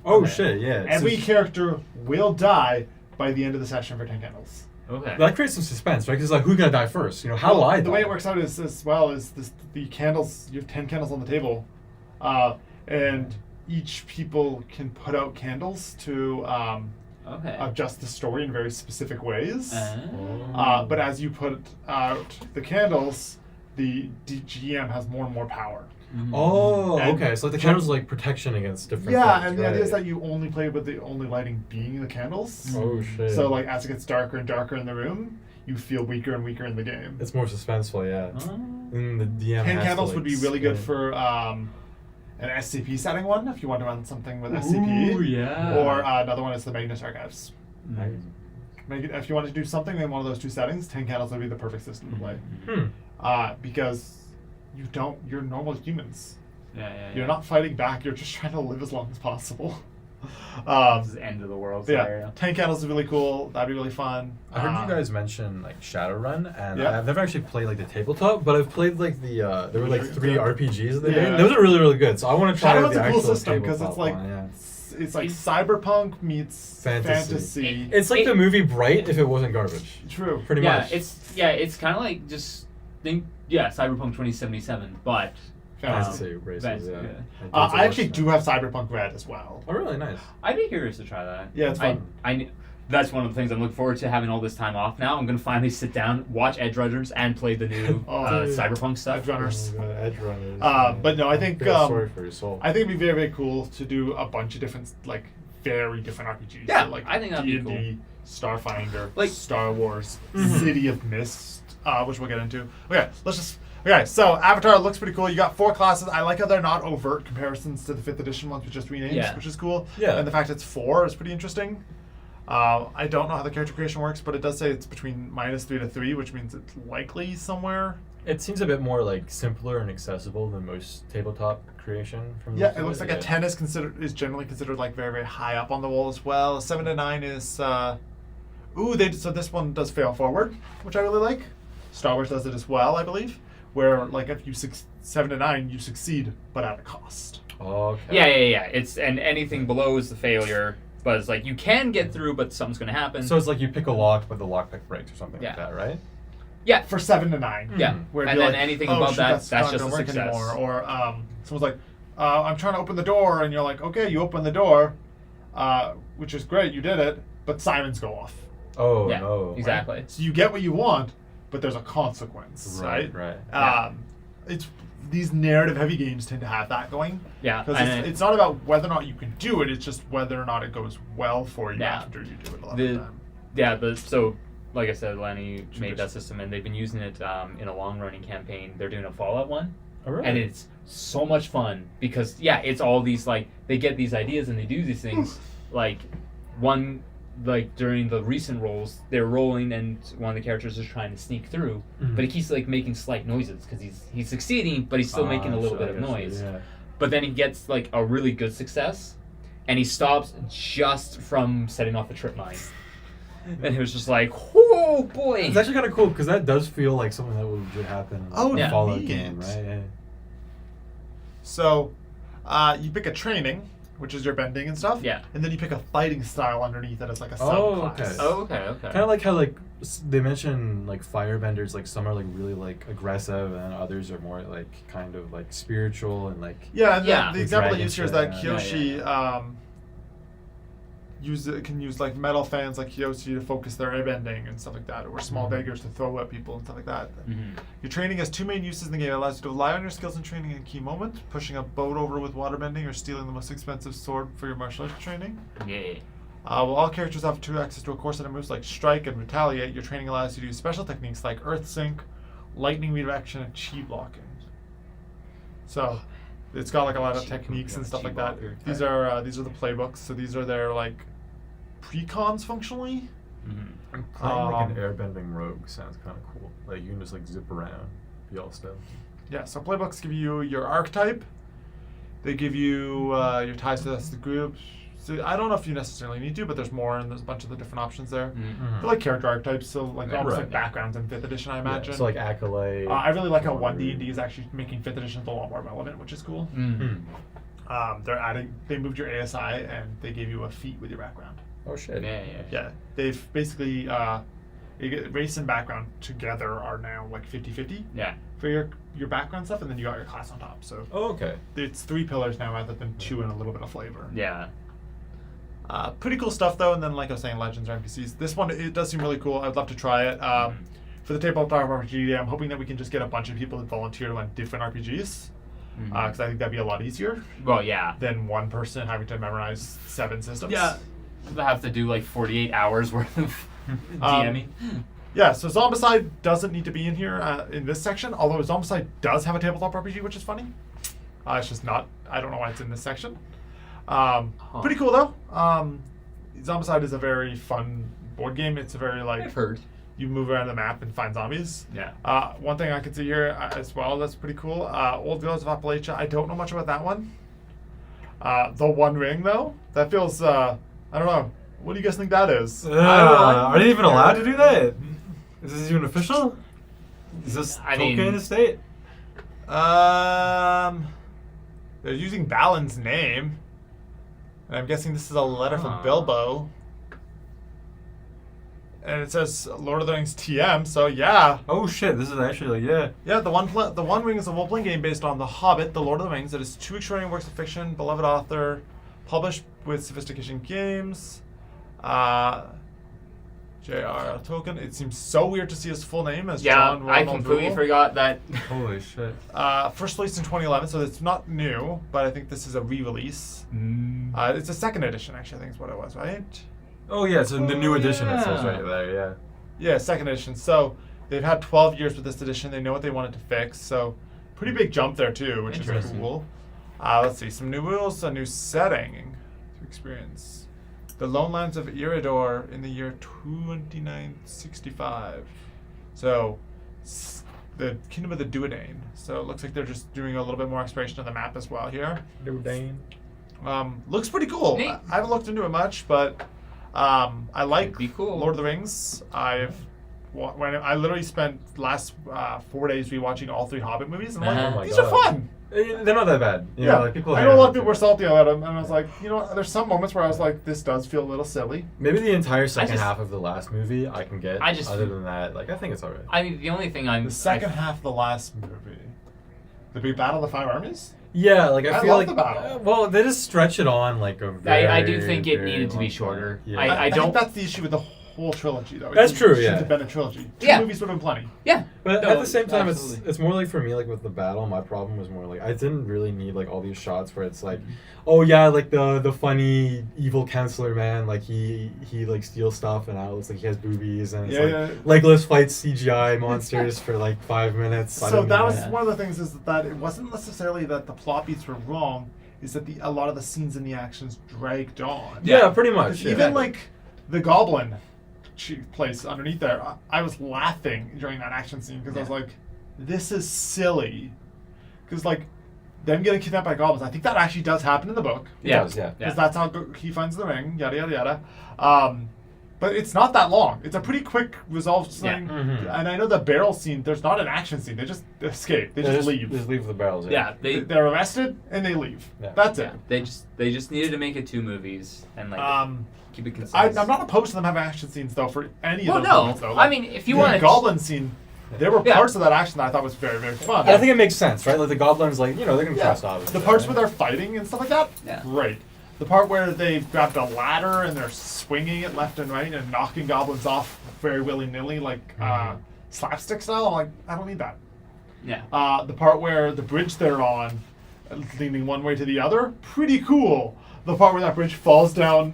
Oh Okay. shit! Yeah. Every So character will die by the end of the session for 10 Candles. Okay. that creates some suspense, right? Because like, who's gonna die first? You know, how will I die? The way it works out is the candles. You have 10 candles on the table, and each people can put out candles to Okay. adjust the story in very specific ways. Oh. But as you put out the candles, the GM has more and more power. Mhm. Oh, And okay. So like the candles like protection against different. Yeah, things, and the idea is right. that you only play with the only lighting being the candles. Oh shit. So like as it gets darker and darker in the room, you feel weaker and weaker in the game. it's more suspenseful, yeah. Oh. And the DM. 10 has to, candles like, would be really good spin. for an SCP setting one if you want to run something with Ooh, SCP. yeah. Or another one is the Magnus Archives. Nice. If you want to do something in one of those two settings, 10 candles would be the perfect system to play. Because you're normal humans. Yeah. You're not fighting back, you're just trying to live as long as possible. This is the end of the world Yeah, scenario. 10 candles is really cool. That'd be really fun. I heard you guys mention like Shadowrun, and Yeah. I've never actually played like the tabletop, but I've played like the there were like 3 Yeah. RPGs that they Yeah. made. Those are really really good. So I want to try Shadowrun's the a cool actual system because it's tabletop like one, yeah. it's like cyberpunk meets fantasy. It's like It- the movie Bright if it wasn't garbage. True. Pretty Yeah, much. it's kind of like just think Cyberpunk 2077, but Fantasy um, races. fantasy, Yeah. yeah. I actually do have Cyberpunk Red as well. Oh really nice. I'd be curious to try that. Yeah, it's fun. That's one of the things I'm looking forward to, having all this time off now. I'm gonna finally sit down, watch Edge Runners, and play the new Dude. Cyberpunk stuff. Edge Runners. Oh, God, Edge Runners. But no, I think feel sorry for your soul. I think it'd be very, very cool to do a bunch of different, like, very different RPGs. Yeah, So, like I think that'd be D&D, Starfinder, Like- Star Wars, City of Mist, which we'll get into. Okay, so Avatar looks pretty cool. You got 4 classes. I like how they're not overt comparisons to the 5th edition ones with just renames, Yeah. which is cool. Yeah. And the fact it's 4 is pretty interesting. I don't know how the character creation works, but it does say it's between -3 to 3, which means it's likely somewhere. It seems a bit more like simpler and accessible than most tabletop creation. From Yeah, most it of looks like a 10 is generally considered like very, very high up on the wall as well. A 7 to 9 is so this one does fail forward, which I really like. Star Wars does it as well, I believe, where like if you 7 to 9 you succeed but at a cost. Okay. Yeah. It's and anything below is the failure, but it's like you can get through, but something's gonna happen. So it's like you pick a lock, but the lockpick breaks or something Yeah. like that, right? yeah, For 7 to 9. yeah. Where it'd And be then like, anything "Oh, above shoot, that, that's that's not just a gonna work success. anymore." Or someone's like, I'm trying to open the door, and you're like, okay, you open the door, which is great, you did it, but sirens go off. Oh Yeah, no. exactly. So you get what you want, but there's a consequence, right? Right. Yeah. It's these narrative-heavy games tend to have that going. Yeah, Because and it's not about whether or not you can do it; it's just whether or not it goes well for you Yeah. after you do it a lot of the time. so like I said, Lenny made Tradition. that system, and they've been using it in a long-running campaign. They're doing a Fallout one, Oh, really? and it's so much fun because it's all these like they get these ideas and they do these things. Like one, like during the recent rolls, they're rolling and one of the characters is trying to sneak through, but he keeps like making slight noises because he's succeeding, but he's still making a little bit of noise. Yeah. But then he gets like a really good success, and he stops just from setting off a trip mine. And it was just like, oh boy. It's actually kind of cool because that does feel like something that would happen in Oh, a yeah. Fallout neat. game, right? Yeah. So, you pick a training, which is your bending and stuff. Yeah. And then you pick a fighting style underneath it as like a Oh, subclass. okay. Oh, okay. Kind of like how like they mention like firebenders, like some are like really like aggressive and others are more like kind of like spiritual and like Yeah, and Yeah. the example they Dragon use here is shit, that yeah. Kyoshi can use like metal fans like Kyoshi to focus their airbending and stuff like that, or small daggers to throw at people and stuff like that. Mm-hmm. Your training has 2 main uses in the game. It allows you to rely on your skills and training in a key moment, pushing a boat over with waterbending or stealing the most expensive sword for your martial arts training. Yeah. While all characters have access to a core set of moves like Strike and Retaliate, your training allows you to use special techniques like Earth Sync, Lightning Redirection, and Chi Blocking. So, it's got like a lot of techniques and stuff like that. These are the playbooks. So these are their like precons functionally. I'm playing like an airbending rogue. Sounds kind of cool. Like you can just like zip around, be all stealth. Yeah. So playbooks give you your archetype. They give you your ties to the group. So I don't know if you necessarily need to, but there's more, and there's a bunch of the different options there. They're like character archetypes, so like almost like backgrounds in 5th edition, I imagine. Yeah, so like Acolyte. I really like how 1D&D is actually making 5th editions a lot more relevant, which is cool. They moved your ASI and they gave you a feat with your background. Oh shit. Yeah. They've basically race and background together are now like 50-50. Yeah. For your background stuff, and then you got your class on top. So okay. It's 3 pillars now rather than 2 and a little bit of flavor. Yeah. Pretty cool stuff though, and then like I was saying, legends or NPCs. This one, it does seem really cool. I'd love to try it. For the tabletop RPG, I'm hoping that we can just get a bunch of people that volunteer to run different RPGs, because I think that'd be a lot easier. Well, yeah. Than one person having to memorize 7 systems. Yeah. They'll have to do like 48 hours worth of DMing. Yeah, so Zombicide doesn't need to be in here in this section, although Zombicide does have a tabletop RPG, which is funny. It's just not, I don't know why it's in this section. Pretty cool though. Zombicide is a very fun board game. It's a very like I've heard. You move around the map and find zombies. Yeah. One thing I can see here as well that's pretty cool. Old Village of Appalachia. I don't know much about that one. The One Ring though, that feels I don't know. What do you guys think that is? Are they even allowed to do that? Is this even official? Is this Tolkien estate? They're using Balin's name. And I'm guessing this is a letter from Bilbo. And it says Lord of the Rings TM, so yeah. Oh shit, this is actually like, yeah. Yeah, the One Ring is a role-playing game based on The Hobbit, The Lord of the Rings. It is 2 extraordinary works of fiction, beloved author, published with Sophistication Games. J.R.R. Tolkien. It seems so weird to see his full name as John Ronald I completely Reuel. forgot that. Holy shit. First released in 2011, so it's not new, but I think this is a re-release. It's a 2nd edition, actually, I think is what it was, right? Oh yeah, so the new edition it says right there, yeah. Yeah, 2nd edition. So they've had 12 years with this edition. They know what they wanted to fix, so pretty big jump there too, which is cool. Let's see, some new rules, a new setting to experience. The Lone Lands of Eriador in the year 2965. So, the Kingdom of the Duodane. So it looks like they're just doing a little bit more exploration of the map as well here. Duodane. Looks pretty cool. Neat. I haven't looked into it much, but I like cool. Lord of the Rings. I literally spent last 4 days rewatching all 3 Hobbit movies, and I'm like, these are fun. They're not that bad. You know, like people I know a lot of people were salty about them, and I was like, you know what, there's some moments where I was like, this does feel a little silly. Maybe the entire second half of the last movie I can get. Other than that, like I think it's alright. I mean, the only thing The second half of the last movie, the big battle of the 5 armies. Yeah, like I feel love like the battle. Well, they just stretch it on like a very. I do think it very needed to be long shorter. time. Yeah. I don't. think that's the issue with the whole trilogy, though. That's true, It shouldn't yeah. have been a trilogy. 2 Yeah. movies would have been plenty. Yeah. But No, at the same time, absolutely. it's more like for me, like with the battle, my problem was more like I didn't really need like all these shots where it's like, oh yeah, like the funny evil counselor man, like he like steals stuff and it looks like he has boobies and it's Legolas fights CGI monsters for like 5 minutes. So that was one of the things is that it wasn't necessarily that the plot beats were wrong, is that a lot of the scenes and the actions dragged on. Yeah, pretty much. Yeah. Even like the goblin place underneath there, I was laughing during that action scene because I was like, this is silly. Because like them getting kidnapped by goblins, I think that actually does happen in the book. It does, yeah. Because that's how he finds the ring, yada yada yada. But it's not that long. It's a pretty quick resolved thing. And I know the barrel scene, there's not an action scene. They just escape. They just leave. Just leave the barrels. Yeah, They're arrested and they leave. Yeah. That's it. They just needed to make it 2 movies and like keep it concise. I'm not opposed to them having action scenes though for any of Well, those no. moments though. I mean, if you want the to goblin scene, there were parts of that action that I thought was very, very fun. I think it makes sense, right? Like the goblins, like they're gonna cross off. The parts where they're fighting and stuff like that, Yeah. great. The part where they've grabbed a ladder and they're swinging it left and right and knocking goblins off very willy-nilly, like slapstick style, I'm like, I don't need that. Yeah. The part where the bridge they're on, leaning one way to the other, pretty cool. the part where that bridge falls down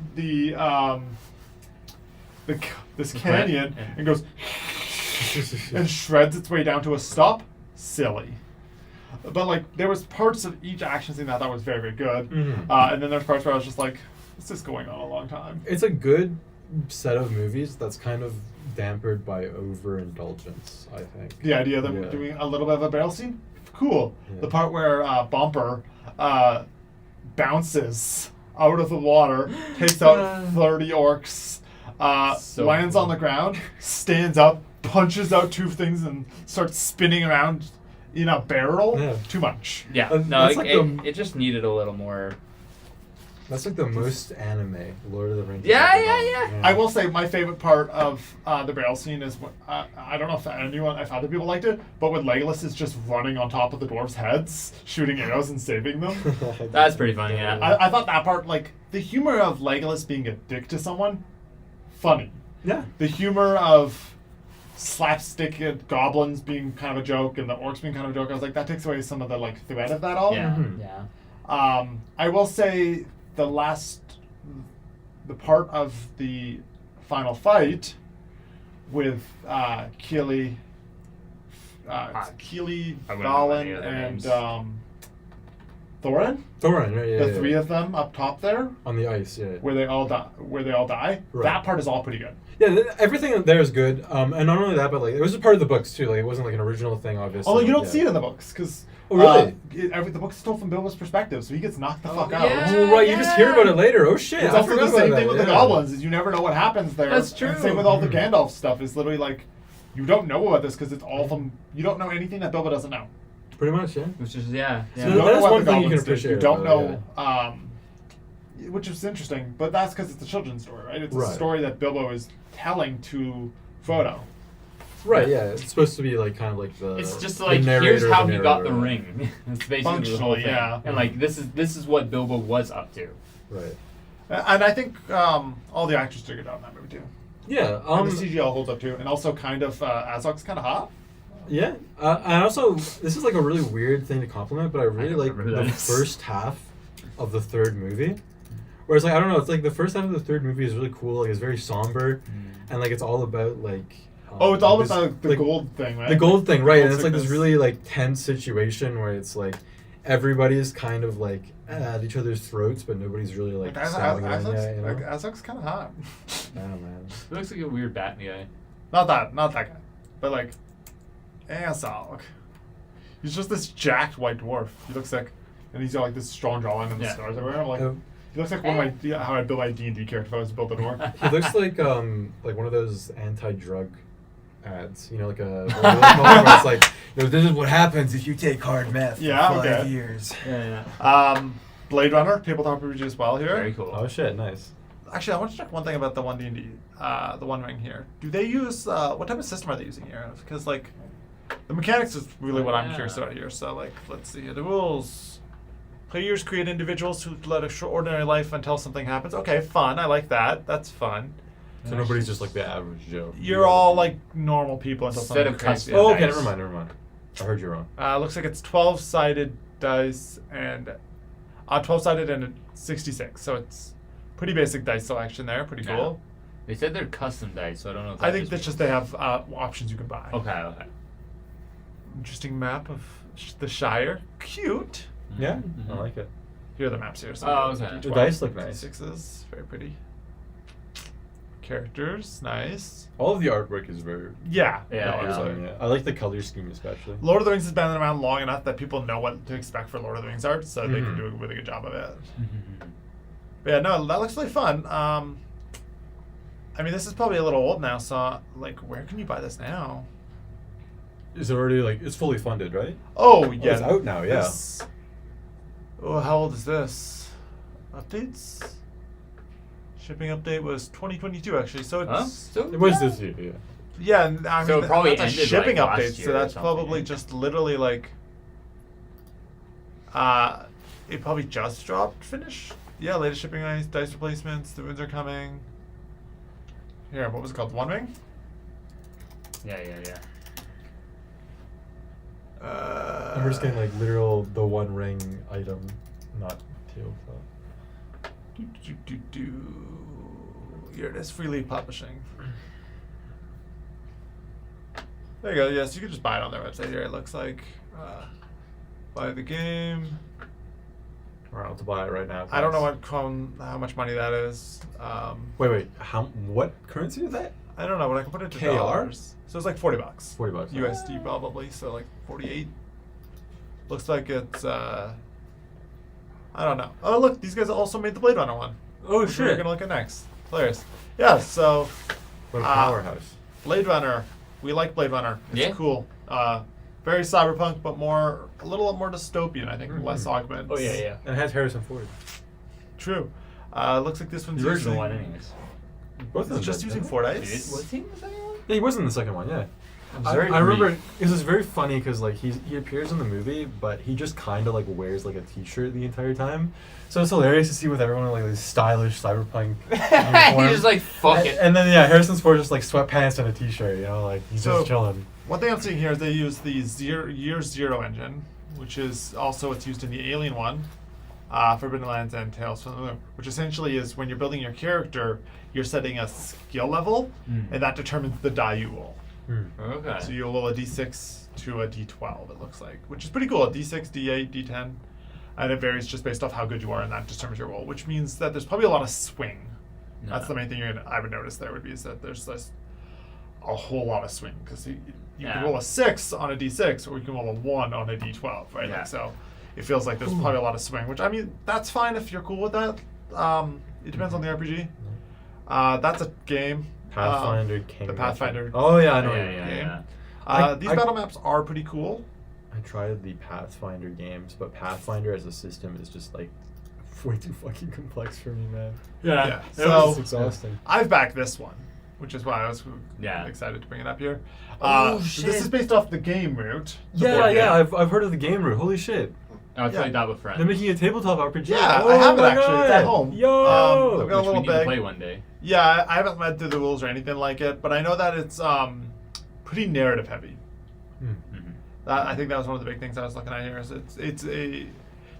this canyon Yeah. and goes and shreds its way down to a stop. Silly. But like there was parts of each action scene that I thought was very, very good, and then there's parts where I was just like, "This is going on a long time." It's a good set of movies that's kind of dampered by overindulgence, I think. The idea of them doing a little bit of a barrel scene, cool. The part where Bumper bounces out of the water, takes out 30 orcs, So lands cool. on the ground, stands up, punches out 2 things, and starts spinning around in a barrel. Yeah. Too much. Yeah, no, That's like it just needed a little more. That's like the most anime Lord of the Rings. Yeah, has ever yeah, done. I will say my favorite part of the barrel scene is when, I don't know if other people liked it, but when Legolas is just running on top of the dwarves' heads, shooting arrows and saving them. That's pretty funny, yeah. I thought that part, like the humor of Legolas being a dick to someone, funny. Yeah. The humor of slapstick goblins being kind of a joke and the orcs being kind of a joke, I was like, that takes away some of the like thread of that all. Yeah, Mhm. yeah. I will say the part of the final fight with Keely, Keely, I wouldn't know Valen, any of their and names. Thorin. Thorin, right? Yeah, The three of them up top there, on the ice, yeah. where they all die. Right. That part is all pretty good. Yeah, everything there is good. And not only that, but like it was a part of the books too. Like it wasn't like an original thing, obviously. Although you don't Yeah. see it in the books, because Oh, really? the book's told from Bilbo's perspective, so he gets knocked the fuck yeah. out. Oh, right, you just hear about it later. Oh shit! It's I also forgot the about same that, thing with the yeah. goblins, is you never know what happens there. That's And true. same with all the Gandalf stuff, is literally like, you don't know about this because it's all from, you don't know anything that Bilbo doesn't know. Pretty much, yeah. Which is, yeah. So You yeah. don't that know is what one the thing you can goblins did. You appreciate don't about know, which is interesting, but that's because it's a children's story, right? It's a Right. story that Bilbo is telling to Frodo. Right, yeah. It's supposed to be like kind of like the. It's just the like, narrator here's of how the he got the narrator. ring. That's basically the whole Functionally, thing. yeah. And like this is what Bilbo was up to. Right. And I think all the actors did a good job in that movie too. Yeah. And the CGI holds up too, and also kind of Azog's kind of hot. Yeah, and also this is like a really weird thing to compliment, but I really don't like remember the this. first half of the third movie. Whereas like I don't know, it's like the first half of the third movie is really cool. Like it's very somber, and like it's all about like. It's all this- about the like, gold thing, right? The gold thing, right? gold And it's like this sickness. really like tense situation where it's like everybody's kind of like at each other's throats, but nobody's really like stabbing it in yet, you know? Azog's kind of hot. Oh man. He looks like a weird bat guy. Not that guy, but like Azog. He's just this jacked white dwarf. He looks like, and he's got like this strong jawline and the Yeah. scars everywhere. I'm like, Oh. he looks like one of my how I build my D&D character if I was to build an orc. He looks like one of those anti-drug ads, you know, like a where it's like, "No, this is what happens if you take hard meth Yeah, for 5 okay. years." Yeah. Blade Runner, tabletop RPG as well here. Very cool. Oh shit, nice. Actually, I want to check one thing about the One D&D, the One Ring here. Do they use what type of system are they using here? Because like, the mechanics is really what I'm Yeah. curious about here. So like, let's see the rules. Players create individuals who lead an ordinary life until something happens. Okay, fun. I like that. That's fun. So nobody's just like the average Joe. You're all like normal people until Instead something of crazy custom. Oh, okay, happens. never mind. I heard you wrong. Looks like it's 12-sided dice and 12-sided and 66. So it's pretty basic dice selection there. Pretty Yeah. cool. They said they're custom dice, so I don't know if I that think that's just they have options you can buy. Okay. Interesting map of the Shire. Cute. Yeah, Mhm. I like it. Here are the maps here. So Oh, it's okay. The dice look nice. Sixes, very pretty. Characters, nice. All of the artwork is very. Yeah. Yeah, no, yeah. it's Fun, yeah. I like the color scheme especially. Lord of the Rings has been around long enough that people know what to expect for Lord of the Rings art, so they can Mhm. do a really good job of it. Mm-hmm. But yeah, no, that looks really fun. I mean, this is probably a little old now, so like, where can you buy this now? Is it already like it's fully funded, right? Oh, Oh, yeah, it's out now. Yeah. this- Oh, how old is this? Updates? Shipping update was 2022 actually, so it's Huh? So, It was yeah. this year. Yeah. yeah. And I So mean, it probably that's a ended, shipping like, last update, year so or that's something, probably yeah. just literally like, it probably just dropped. Finished. Yeah, latest shipping dice replacements. The runes are coming. Here, what was it called? One Ring. Yeah. And we're just getting like literal the One Ring item, not tabletop. Here it is, Free League Publishing. There you go. Yes, you can just buy it on their website. Here it looks like. Buy the game. We're out to buy it right now. I don't know how much money that is. Wait. What currency is that? I don't know, but I can put it to KR? dollars. So it's like $40. $40. USD probably. So like 48. Looks like it's. I don't know. Oh look, these guys also made the Blade Runner one. Oh Which we're gonna look at next. Hilarious. Yeah. So. What a powerhouse. Blade Runner. We like Blade Runner. It's Yeah. cool. Very cyberpunk, but a little more dystopian. I think less augments. Oh yeah. And it has Harrison Ford. True. Looks like this one's The original using. one, anyways. Both of them It's just did, using didn't 4 Dude, dice. was he in the second one? Yeah, he was in the second one, yeah. I very remember brief. it was very funny because like he appears in the movie, but he just kind of like wears like a t-shirt the entire time. So it's hilarious to see with everyone in, like this stylish cyberpunk uniform. He's just like, fuck it. And then yeah, Harrison Ford just like sweatpants and a t-shirt, you know, like he's So- just chilling. One thing I'm seeing here is they use the Year Zero engine, which is also what's used in the Alien one, Forbidden Lands and Tales from the Loop, which essentially is when you're building your character, you're setting a skill level, and that determines the die you roll. Okay. So you roll a d6 to a d12, it looks like, which is pretty cool. A d6, d8, d10, and it varies just based off how good you are, and that determines your roll, which means that there's probably a lot of swing. That's the main thing I would notice there would be is that there's a whole lot of swing because you can roll a 6 on a d6 or you can roll a 1 on a d12, right? Yeah. Like, so it feels like there's probably a lot of swing, which I mean that's fine if you're cool with that. It depends on the RPG. That's a game. Pathfinder King. The Pathfinder. Oh yeah, I know. Yeah. These battle maps are pretty cool. I tried the Pathfinder games, but Pathfinder as a system is just like way too fucking complex for me, man. Yeah. It's So exhausting. I've backed this one, which is why I was excited to bring it up here. So this is based off the game route. the board game. I've heard of the game route. Holy shit. I was playing that with friends. They're making a tabletop RPG. Yeah, oh I have it my actually. God. It's at home. Yo! I've got a Which we little need to bag. play one day. Yeah, I haven't read through the rules or anything like it, but I know that it's pretty narrative heavy. I think that was one of the big things I was looking at here. Is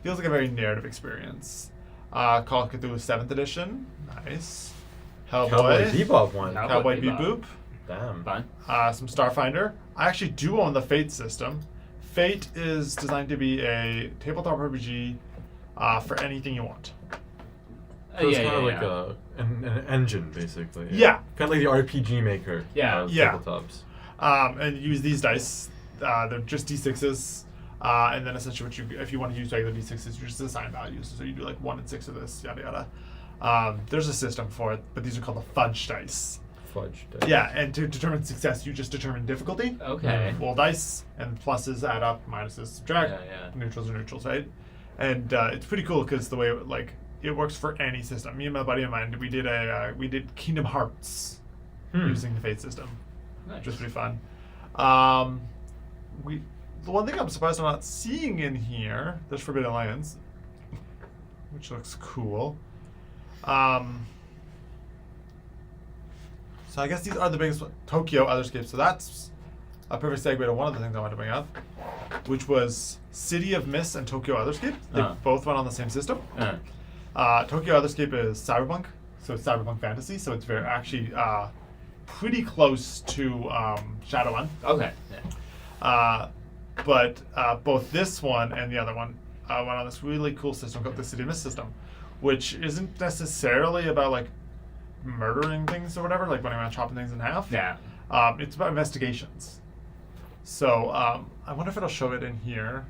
feels like a very narrative experience. Call of Cthulhu 7th edition, nice. Cowboy Bebop one. Cowboy Bebop. Damn. Fun. Some Starfinder. I actually do own the Fate system. Fate is designed to be a tabletop RPG for anything you want. So it's kind of like an engine, basically. Yeah. Kind of like the RPG maker. Yeah. Of Yeah. tabletops. And you use these dice. They're just d6s. And then essentially, if you want to use regular d6s, you just assign values. So you do like 1 and 6 of this, yada yada. There's a system for it, but these are called the fudge dice. Fudge dice. Yeah, and to determine success, you just determine difficulty. Okay. Roll dice, and pluses add up, minuses subtract. Yeah. Neutrals are neutrals, right? And it's pretty cool because the way it works for any system. Me and my buddy of mine, we did Kingdom Hearts using the Fate system, which was pretty fun. The one thing I'm surprised I'm not seeing in here, there's Forbidden Lands, which looks cool. So I guess these are the biggest one. Tokyo, Otherscape. So that's a perfect segue to one of the things I wanted to bring up, which was City of Mist and Tokyo Otherscape. They both run on the same system. Tokyo Otherscape is cyberpunk, so it's cyberpunk fantasy. So it's actually pretty close to Shadowrun. Okay. But both this one and the other one went on this really cool system called the City of Mist system, which isn't necessarily about like murdering things or whatever, like running around chopping things in half. Yeah. It's about investigations. So I wonder if it'll show it in here.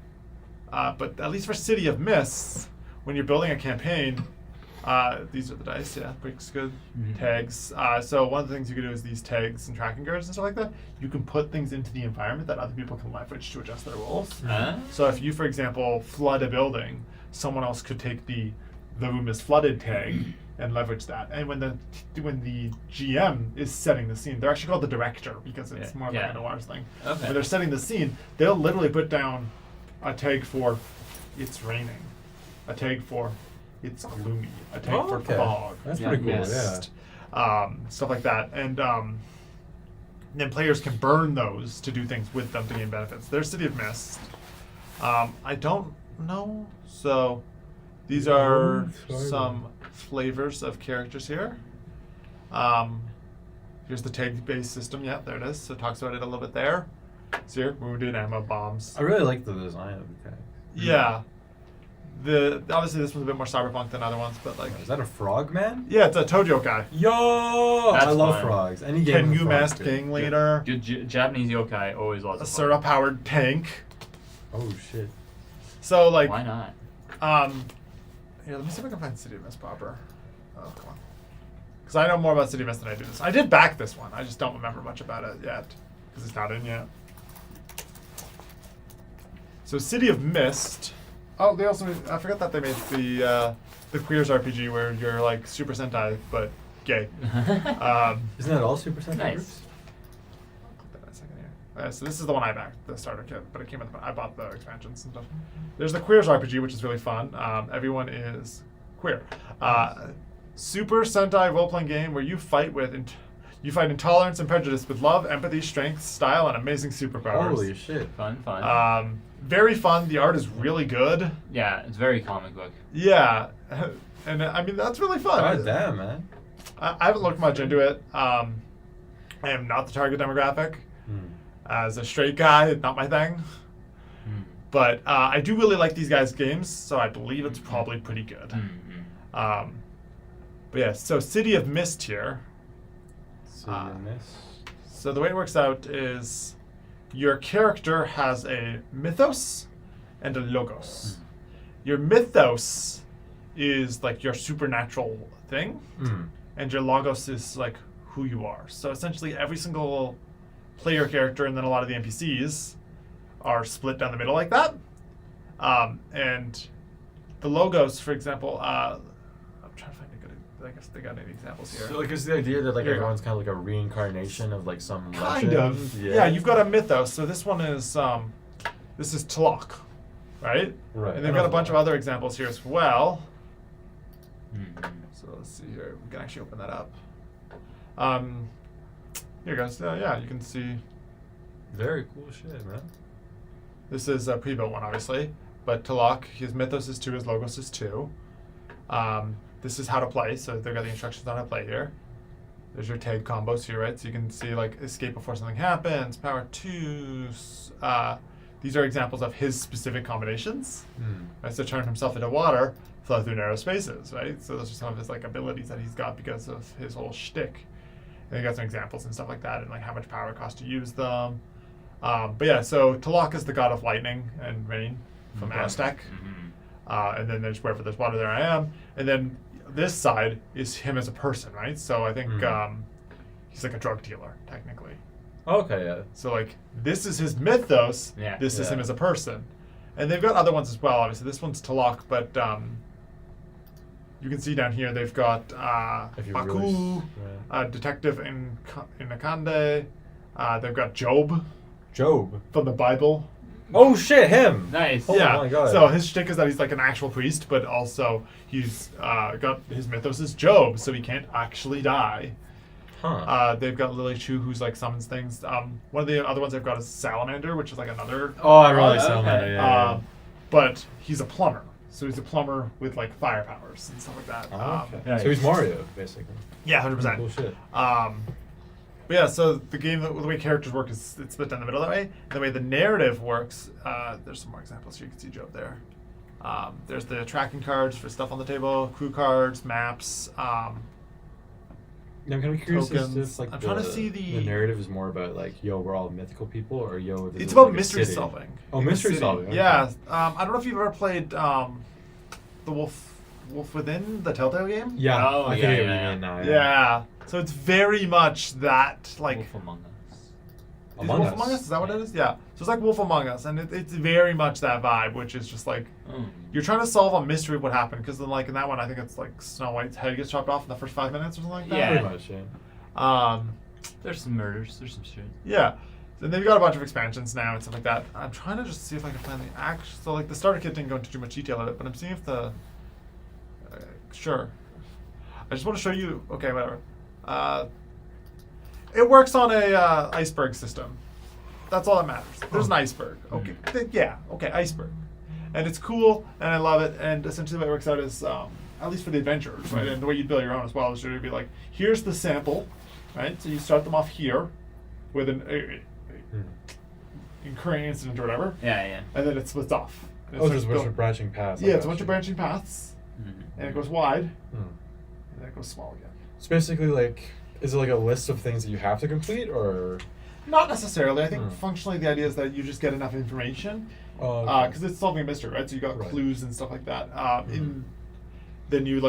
But at least for City of Mist, when you're building a campaign, these are the dice, yeah, breaks good, tags. So one of the things you can do is these tags and tracking guards and stuff like that. You can put things into the environment that other people can leverage to adjust their rolls. So if you, for example, flood a building, someone else could take the room is flooded tag and leverage that. And when the GM is setting the scene, they're actually called the director because it's more like a noir thing. Okay. When they're setting the scene, they'll literally put down a tag for it's raining, a tag for it's gloomy, a tag for fog. That's pretty cool. Mist, stuff like that. And then players can burn those to do things with them to gain benefits. There's City of Mist. I don't know, so These are Sorry. some flavors of characters here. Here's the tag-based system. Yeah, there it is. So it talks about it a little bit there. So here, wounded, ammo, bombs. I really like the design of the tag. Yeah. Obviously this one's a bit more cyberpunk than other ones, but like. Is that a frog man? Yeah, it's a Tojo guy. Yo! That's I love fun. frogs. Any game with Tengu frogs, masked dude. gang leader. Good Japanese yokai, always lots A of fun. Sura powered tank. Oh shit. So like. Why not? Here, let me see if I can find City of Mist proper. Oh, come on. Because I know more about City of Mist than I do this. I did back this one. I just don't remember much about it yet. Because it's not in yet. So City of Mist. Oh, they also. I forgot that they made the Queers RPG where you're like Super Sentai but gay. Isn't that all Super Sentai Nice. groups? Hold on a second here. So this is the one I backed, the starter kit, but it came with. I bought the expansions and stuff. There's the Queers RPG, which is really fun. Everyone is queer. Super Sentai role-playing game where you fight you fight intolerance and prejudice with love, empathy, strength, style, and amazing superpowers. Holy shit. Fun. Very fun. The art is really good. Yeah, it's very comic book. Yeah, and I mean that's really fun. God damn, man. I haven't looked much into it. I am not the target demographic. As a straight guy, it's not my thing. But I do really like these guys' games, so I believe it's probably pretty good. But yeah, so City of Mist here. City of Mist. So the way it works out is your character has a mythos and a logos. Your mythos is like your supernatural thing, and your logos is like who you are. So essentially every single player character and then a lot of the NPCs are split down the middle like that. And the logos, for example, I'm trying to find a good, I guess they got any examples here. So like is the idea that like Here you go. everyone's kind of like a reincarnation of like some Kind legend? of. Yeah, you've got a mythos. So this one is, this is Tlaloc, right? Right. And they've got a bunch of other examples here as well. So let's see here. We can actually open that up. Here goes. Yeah, you can see. Very cool shit, man. This is a pre-built one, obviously. But Tlaloc, his mythos is 2, his logos is 2. This is how to play, so they've got the instructions on how to play here. There's your tag combos here, right? So you can see like escape before something happens, power 2. These are examples of his specific combinations. Right? So turn himself into water, flow through narrow spaces, right? So those are some of his like abilities that he's got because of his whole shtick. And you got some examples and stuff like that, and like how much power it costs to use them. But yeah, so Tlaloc is the god of lightning and rain from Aztec. And then there's wherever there's water, there I am. And then this side is him as a person, right? So I think he's like a drug dealer, technically. Okay, yeah. So like this is his mythos. Yeah. This is him as a person. And they've got other ones as well. Obviously, this one's Tlaloc, but you can see down here they've got If you Baku, really Detective in Nakande. They've got Job Job. from the Bible. Oh shit, him! Nice. Oh yeah. my God. So his shtick is that he's like an actual priest, but also he's got his mythos is Job, so he can't actually die. Huh. They've got Lily Chu, who's like summons things. One of the other ones they've got is Salamander, which is like another. Oh, I really okay. sound that. Yeah. But he's a plumber, so he's a plumber with like fire powers and stuff like that. Oh, okay. nice. So he's Mario, basically. Yeah, 100%. Cool shit. But yeah, so the game, the way characters work is it's split down the middle that way. The way the narrative works, there's some more examples here. You can see Job there. There's the tracking cards for stuff on the table, crew cards, maps. I'm kind of curious Tokens. if like I'm trying to see the narrative is more about like, yo, we're all mythical people, or yo, this It's is about like a mystery city. solving. Oh, in the mystery city. solving. Okay. Yeah. I don't know if you've ever played the Wolf Within, the Telltale game. Yeah. Oh, I yeah, think what you yeah. mean now. Yeah. So it's very much that like. Wolf Among Us. Is Wolf Among Us? Is that what it is? Yeah. So it's like Wolf Among Us, and it's very much that vibe, which is just like you're trying to solve a mystery of what happened. Because then, like in that one, I think it's like Snow White's head gets chopped off in the first 5 minutes or something like that. Yeah. Pretty much, yeah. There's some murders. There's some shit. Yeah. And they've got a bunch of expansions now and stuff like that. I'm trying to just see if I can find the actual. So like the starter kit didn't go into too much detail of it, but I'm seeing if the. Sure. I just want to show you. Okay, whatever. It works on a iceberg system. That's all that matters. There's an iceberg. Okay. Yeah. Okay. Iceberg. And it's cool, and I love it. And essentially, the way it works out is, at least for the adventurers, right? And the way you build your own as well is to be like, here's the sample, right? So you start them off here with an incurring incident or whatever. Yeah. And then it splits off. And Oh, it's there's a like bunch of branching paths. Yeah, it's a bunch of branching paths, and it goes wide, Hmm. and then it goes small again. It's basically like, is it like a list of things that you have to complete, or? Not necessarily. I think Hmm. functionally the idea is that you just get enough information, Oh, okay. because it's solving a mystery, right? So you got Right. clues and stuff like that. Then you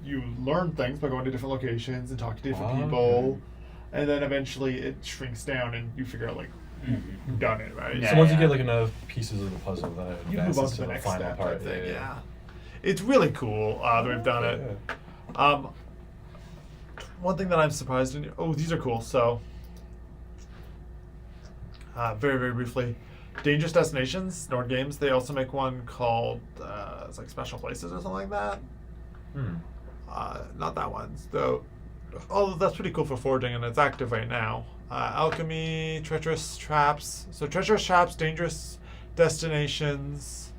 you learn things by going to different locations and talking to different Ah, people, okay. and then eventually it shrinks down and you figure out like who done it, right? Yeah, So once you get like enough pieces of the puzzle, that You move on advances to the next final step part. type thing. Yeah. It's really cool that we've done it. Yeah. One thing that I'm surprised in. Oh, these are cool. So, very, very briefly, Dangerous Destinations, Nord Games. They also make one called it's like Special Places or something like that. Hmm. Not that one. So, although that's pretty cool for forging, and it's active right now. Alchemy, Treacherous Traps. So, Treacherous Traps, Dangerous Destinations,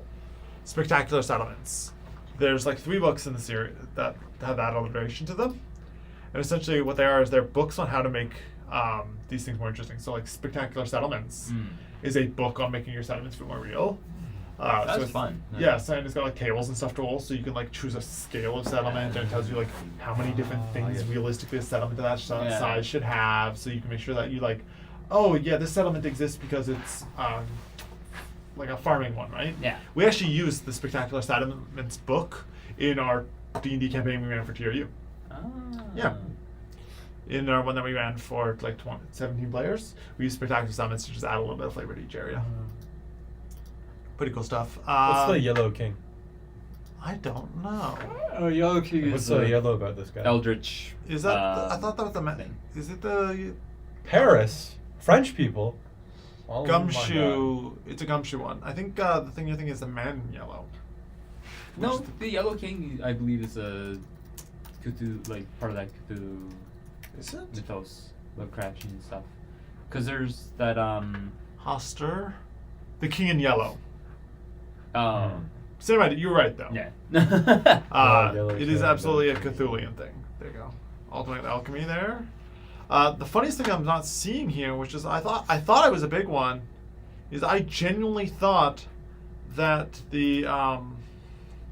Spectacular Settlements. There's like 3 books in the series that have that alliteration to them. And essentially what they are is they're books on how to make these things more interesting. So like Spectacular Settlements is a book on making your settlements feel more real. That's so it's fun. Yeah, so and it's got like tables and stuff to roll, so you can like choose a scale of settlement, and it tells you like how many different things realistically a settlement of that size should have. So you can make sure that you like, oh yeah, this settlement exists because it's like a farming one, right? Yeah. We actually used the Spectacular Settlements book in our D&D campaign we ran for TRU. Yeah. In our one that we ran for like 17 players, we used Spectacular Settlements to just add a little bit of flavor to each area. Pretty cool stuff. What's the Yellow King? I don't know. Oh, Yellow King What's so yellow about this guy? Eldritch. Is that? I thought that was the thing. Is it the Paris, French people. Oh my gumshoe? It's a gumshoe one. I think the thing you're thinking is the man in yellow. No, the Yellow King, I believe, is a Cthulhu, like part of that Cthulhu Is it? mythos, Lovecraftian stuff. Because there's that Hoster, the king in yellow. Oh. Same idea. You're right though. Yeah. Yellow It is King, absolutely a Yellow King. Cthulhian thing. There you go. Ultimate alchemy there. The funniest thing I'm not seeing here, which is I thought it was a big one, is I genuinely thought that the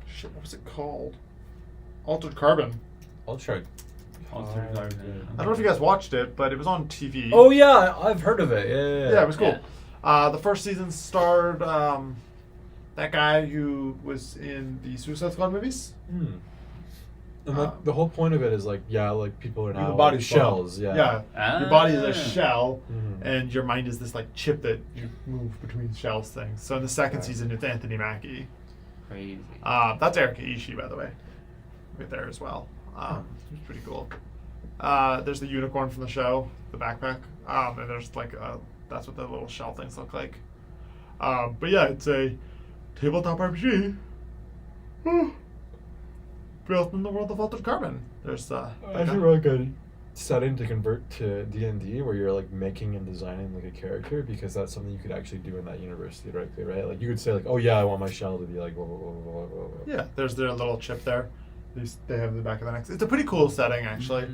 shit, what was it called? Altered Carbon. Altered. I don't know if you guys watched it, but it was on TV. Oh yeah, I've heard of it. Yeah. Yeah, it was cool. The first season starred that guy who was in the Suicide Squad movies. And like the whole point of it is like, yeah, like people are now Your body's shells. Yeah. Your body is a shell, Mhm. and your mind is this like chip that you move between shells things. So in the second Right. season, it's Anthony Mackie. Crazy. That's Erika Ishii, by the way, right there as well. It's pretty cool. There's the unicorn from the show, the backpack, and there's like that's what the little shell things look like. But yeah, it's a tabletop RPG. Built in the world of Altered Carbon. There's That's a really good setting to convert to D&D, where you're like making and designing like a character, because that's something you could actually do in that universe theoretically, right? Like you could say like, oh yeah, I want my shell to be like, whoa, whoa, whoa, whoa, whoa, whoa. Yeah, there's their little chip there. They have the back of the neck. It's a pretty cool setting, actually.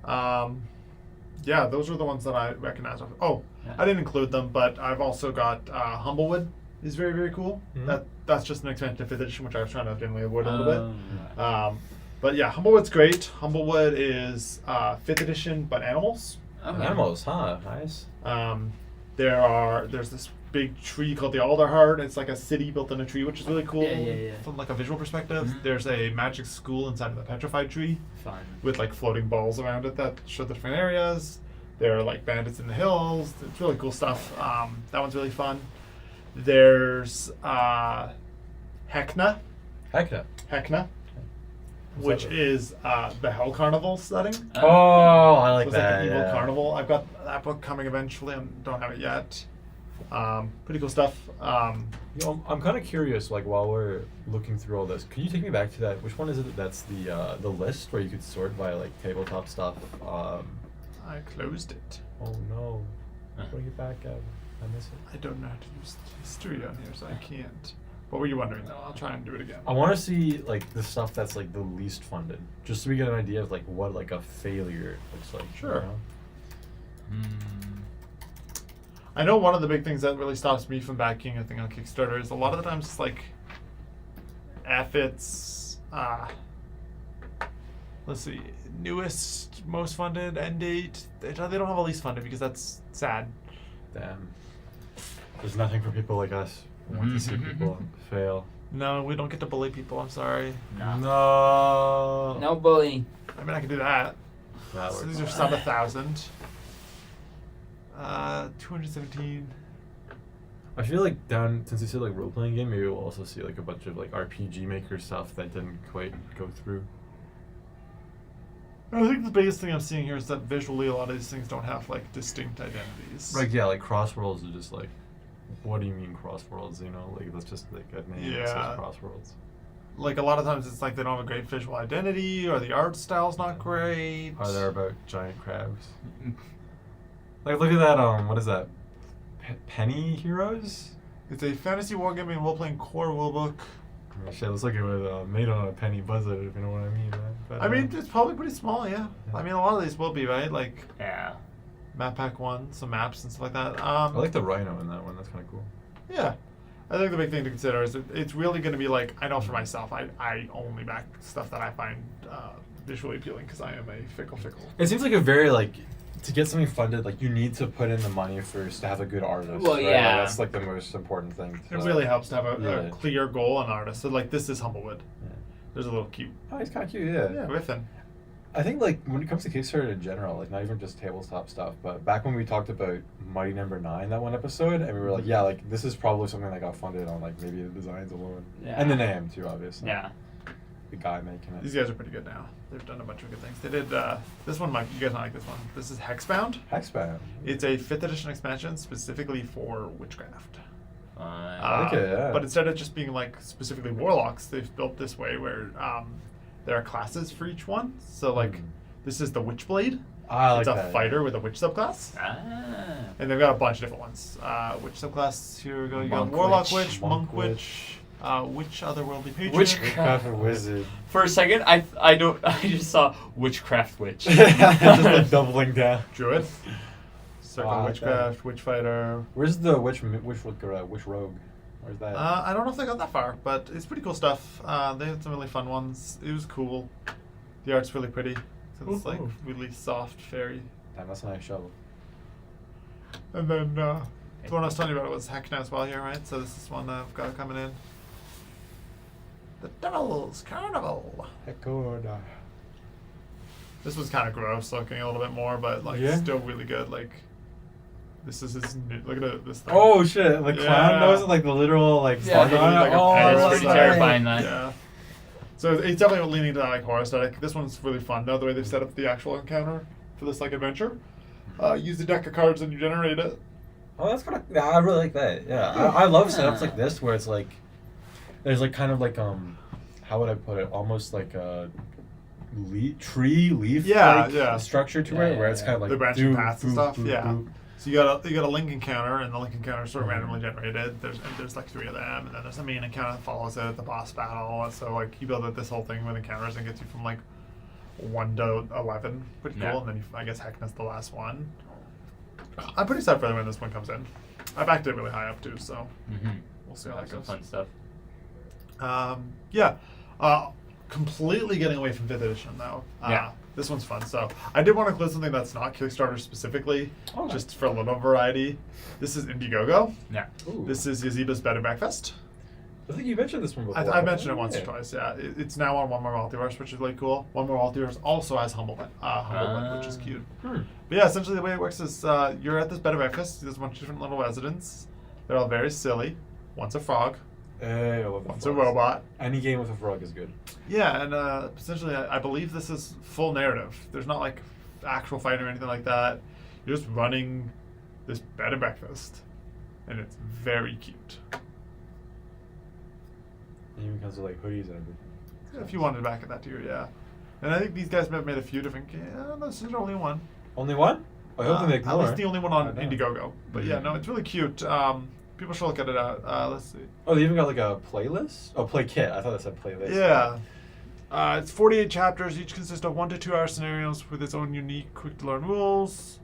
Yeah, those are the ones that I recognize. Oh, Yeah. I didn't include them, but I've also got Humblewood. Is very, very cool. Mhm. That's just an expansion to 5th edition, which I was trying to generally avoid a little bit. But yeah, Humblewood's great. Humblewood is 5th edition, but animals. Animals, huh? Nice. There's this big tree called the Alderheart. It's like a city built in a tree, which is really cool Yeah. from like a visual perspective. Mhm. There's a magic school inside of the petrified tree Fun. with like floating balls around it that show the different areas. There are like bandits in the hills. It's really cool stuff. That one's really fun. There's Hekna, Heck no. which that? is the Hell Carnival setting. Oh, I like So it's like that. an evil yeah. carnival. I've got that book coming eventually. I don't have it yet. Pretty cool stuff. You know, I'm kind of curious. Like while we're looking through all this, can you take me back to that? Which one is it? That's the list where you could sort by like tabletop stuff. I closed it. Oh no! Bring it back, Gavin. I miss it. I don't know how to use history on here, so I can't. What were you wondering though? I'll try and do it again. I want to see like the stuff that's like the least funded, just so we get an idea of like what like a failure looks like. Sure. You know? I know one of the big things that really stops me from backing a thing on Kickstarter is a lot of the times it's like, it's let's see, newest, most funded, end date. They don't have a least funded because that's sad. Damn. There's nothing for people like us who want to see people fail. No, we don't get to bully people. I'm sorry. No. No bullying. I mean, I can do that. That So works. these are sub 1,000. 217. I feel like since you said like role playing game, maybe we'll also see like a bunch of like RPG maker stuff that didn't quite go through. I think the biggest thing I'm seeing here is that visually a lot of these things don't have like distinct identities. Like yeah, like Crossworlds are just like, what do you mean Crossworlds? You know, like that's just like a name that Yeah. says Crossworlds. Like a lot of times it's like they don't have a great visual identity or the art style's not great. Are there about giant crabs? Like look at that. What is that? Penny Heroes? It's a fantasy wargaming and role-playing core rulebook. Oh, shit, looks like it was made on a penny buzzard, if you know what I mean, man. But, I mean, it's probably pretty small, yeah. Yeah. I mean, a lot of these will be, right? Like Yeah. Map Pack 1, some maps and stuff like that. I like the rhino in that one. That's kind of cool. Yeah. I think the big thing to consider is it's really going to be like, I know for myself, I only back stuff that I find visually appealing because I am a fickle. It seems like a very like to get something funded, like you need to put in the money first to have a good artist. Well, right? yeah. Like, that's like the most important thing. It really helps to have a Yeah. clear goal and artist. So like this is Humblewood. Yeah. There's a little cute. Oh, he's kind of cute, yeah. Yeah, Griffin. I think like when it comes to Kickstarter in general, like not even just tabletop stuff, but back when we talked about Mighty Number 9 that one episode, and we were like, yeah, like this is probably something that got funded on like maybe the designs alone, Yeah. and the name too, obviously. Yeah. The guy making it. These guys are pretty good now. They've done a bunch of good things. They did this one. You guys might like this one. This is Hexbound. Hexbound. It's a 5th edition expansion specifically for witchcraft. I like it, yeah. But instead of just being like specifically warlocks, they've built this way where there are classes for each one. So like this is the Witchblade. I like It's a that, fighter yeah. with a witch subclass. Ah. And they've got a bunch of different ones. Witch subclass, here we go. You got Monk Warlock Witch, Witch, Monk Monk Witch, Witch Otherworldly Patron. Witchcraft Wizard. For a second, I just saw witchcraft witch. Just like doubling down. Druid. Circle I like Witchcraft, Witchfighter. Where's the witch rogue? Where's that? I don't know if they got that far, but it's pretty cool stuff. They had some really fun ones. It was cool. The art's really pretty. So it's like Ooh. really soft, fairy. Damn, that's a nice shovel. And then the one I was telling you about was Heckna as well here, right? So this is one I've got coming in. The Devil's Carnival. Hekoda. This was kind of gross looking a little bit more, but like Yeah? still really good. Like this is his new, look at this thing. Oh shit! The clown Yeah. nose, like the literal like. Yeah, slug like on it? a Oh, pirate It's that's pretty right. terrifying, that. Yeah. So it's definitely leaning to that like horror aesthetic. This one's really fun though, the way they've set up the actual encounter for this like adventure. Use the deck of cards and you generate it. Oh, that's kind of. Yeah, I really like that. Yeah, I love setups like this where it's like, there's like kind of like how would I put it? Almost like a tree leaf. Yeah, yeah. Structure to Yeah, it where yeah, it's yeah. kind of like The branching boop, paths and boop, stuff. boop, Yeah. boop. So you got a link encounter, and the link encounter is sort of randomly generated. There's like 3 of them, and then there's a main encounter that follows it, the boss battle. And so like you build up this whole thing with encounters and gets you from like 1 to 11. Pretty cool. Yeah. And then I guess Heckna's the last one. I'm pretty excited for when this one comes in. I backed it really high up too, so we'll see how that Some goes. fun stuff. Yeah. Completely getting away from 5th edition though. Yeah. This one's fun. So I did want to include something that's not Kickstarter specifically, Oh, just for a little variety. This is Indiegogo. Yeah. Ooh. This is Yaziba's Bed and Breakfast. I think you mentioned this one before. I mentioned it once or Yeah. twice. Yeah, it's now on One More Multiverse, which is really cool. One More Multiverse also has Humbleman, which is cute. Hmm. But yeah, essentially the way it works is you're at this bed and breakfast. There's a bunch of different little residents. They're all very silly. One's a frog. Hey, I love the One's a frogs. robot. Any game with a frog is good. Yeah, and essentially, I believe this is full narrative. There's not like actual fighting or anything like that. You're just running this bed and breakfast, and it's very cute. It even comes with like hoodies and everything. If you wanted to back at that too, yeah. And I think these guys have made a few different. This is only one. Only one? I hope they make At more. least the only one on I know. Indiegogo. But yeah, no, it's really cute. People should look at it out. Let's see. Oh, they even got like a playlist? Oh, play kit. I thought that said playlist. Yeah. It's 48 chapters. Each consist of 1 to 2 hour scenarios with its own unique, quick-to-learn rules.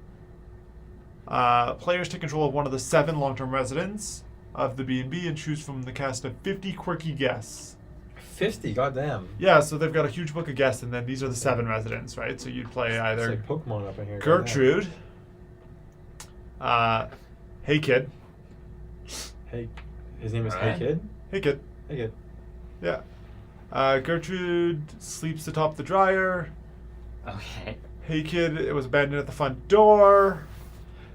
Players take control of one of the 7 long-term residents of the B&B and choose from the cast of 50 quirky guests. 50, goddamn. Yeah, so they've got a huge book of guests, and then these are the 7 residents, right? So you'd play either It's like Pokemon up in here. Gertrude, Hey Kid. Hey, his name is Alright. Hey Kid? Hey Kid. Hey Kid. Yeah. Gertrude sleeps atop the dryer. Okay. Hey Kid, it was abandoned at the front door.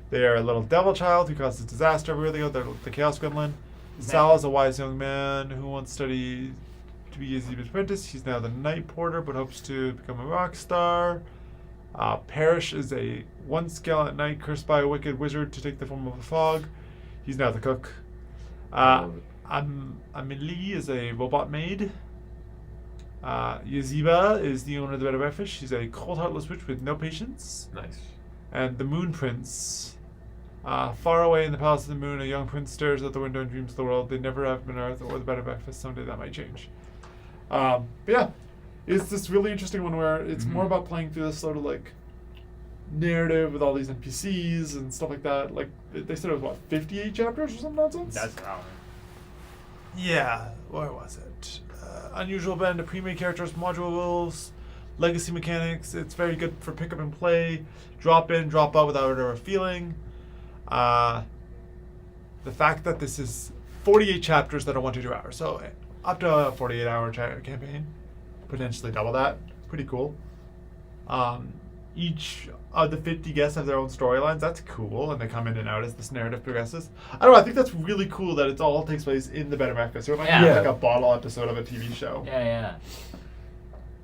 They are a little devil child who causes disaster everywhere they go. They're the Chaos Gremlin. Sal is a wise young man who wants to be his apprentice. He's now the night porter, but hopes to become a rock star. Parrish is a once gallant knight cursed by a wicked wizard to take the form of a fog. He's now the cook. Amelie is a robot maid. Yaziba is the owner of the bed and breakfast. She's a cold, heartless witch with no patience. Nice. And the Moon Prince. Far away in the palace of the moon, a young prince stares out the window and dreams of the world. They never have been Earth or the bed and breakfast. Someday that might change. But yeah, it's this really interesting one where it's more about playing through this sort of like narrative with all these NPCs and stuff like that. Like they said it was what, 58 chapters or some nonsense? That's Yeah, where was it? Unusual blend of pre-made characters, module rules, legacy mechanics. It's very good for pick up and play, drop in, drop out without ever a feeling. The fact that this is 48 chapters that are 1 to 2 hours, so up to a 48-hour campaign, potentially double that. Pretty cool. Each of the 50 guests have their own storylines. That's cool, and they come in and out as this narrative progresses. I don't know. I think that's really cool that it all takes place in the bed and breakfast. So it might be Yeah. like a bottle episode of a TV show. Yeah.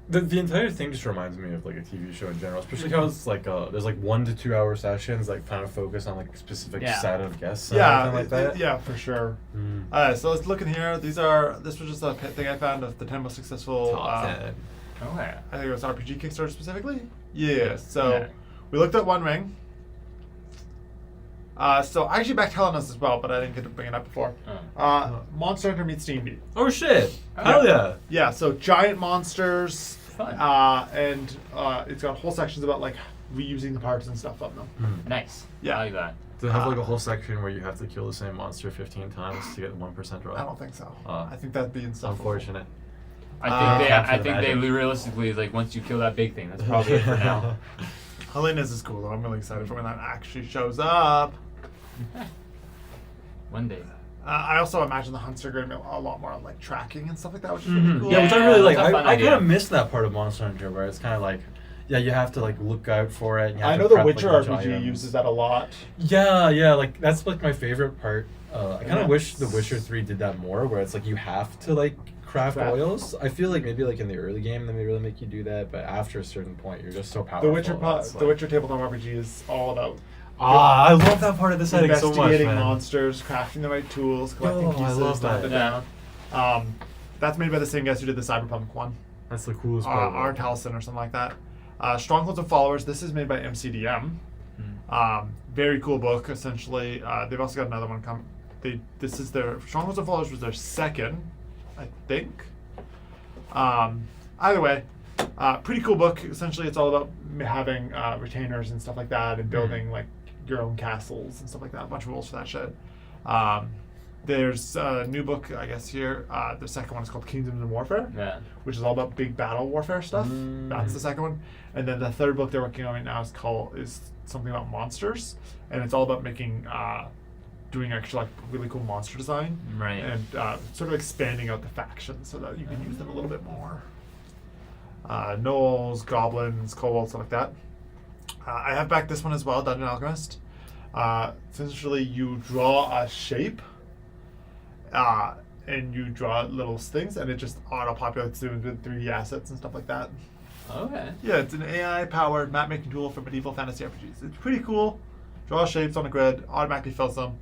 The entire thing just reminds me of like a TV show in general, especially how it's like there's like 1 to 2 hour sessions like kind of focus on like a specific Yeah. set of guests. And Yeah, everything like that. yeah, for sure. Mm. So let's look in here. This was just a thing I found of the 10 most successful. Top 10. Okay. I think it was RPG Kickstarter specifically. Yeah. So Yeah. we looked at One Ring. So I actually backed Helena's as well, but I didn't get to bring it up before. Monster Hunter meets D&D. Oh shit! Hell yeah! Yeah. So giant monsters. Fun. And it's got whole sections about like reusing the parts and stuff of them. Nice. Yeah. I like that. To have like a whole section where you have to kill the same monster 15 times to get 1% drop. I don't think so. Ah. I think that'd be insufferable. Unfortunate. I think they magic. realistically like once you kill that big thing, that's probably it for now. Helena's is cool though. I'm really excited for when that actually shows up. One day. I also imagine the hunts are going to be a lot more on like tracking and stuff like that, which is really cool. Yeah, which I really like. that's a fun I kind idea. of miss that part of Monster Hunter where it's kind of like, yeah, you have to like look out for it. And you have I to know the prep, Witcher like, a bunch of RPG items. uses that a lot. Yeah, like that's like my favorite part. I kind Yeah. of wish The Witcher 3 did that more, where it's like you have to like craft oils. I feel like maybe like in the early game they may really make you do that, but after a certain point you're just so powerful. The Witcher, that's the like- Witcher tabletop RPG is all about I love that part of the setting so much, investigating man. monsters, crafting the right tools, collecting Oh, I pieces, love knocking that. it down. That's made by the same guys who did the Cyberpunk one, That's the coolest part. of it. Art Halson or something like that. Strongholds of Followers. This is made by MCDM. Very cool book. Essentially, they've also got another one coming. This is their Strongholds of Followers was their second, I think. Either way, pretty cool book. Essentially, it's all about having retainers and stuff like that, and building like your own castles and stuff like that. A bunch of rules for that shit. There's a new book, I guess here. The second one is called Kingdoms and Warfare, Yeah. which is all about big battle warfare stuff. That's the second one. And then the third book they're working on right now is something about monsters, and it's all about making doing actually like really cool monster design, Right. and sort of expanding out the factions so that you can use them a little bit more. Gnolls, goblins, kobolds, stuff like that. I have backed this one as well, Dungeon Alchemist. Essentially, you draw a shape, and you draw little things, and it just auto-populates with 3D assets and stuff like that. Okay. Yeah, it's an AI-powered map-making tool for medieval fantasy RPGs. It's pretty cool. Draw shapes on a grid, automatically fills them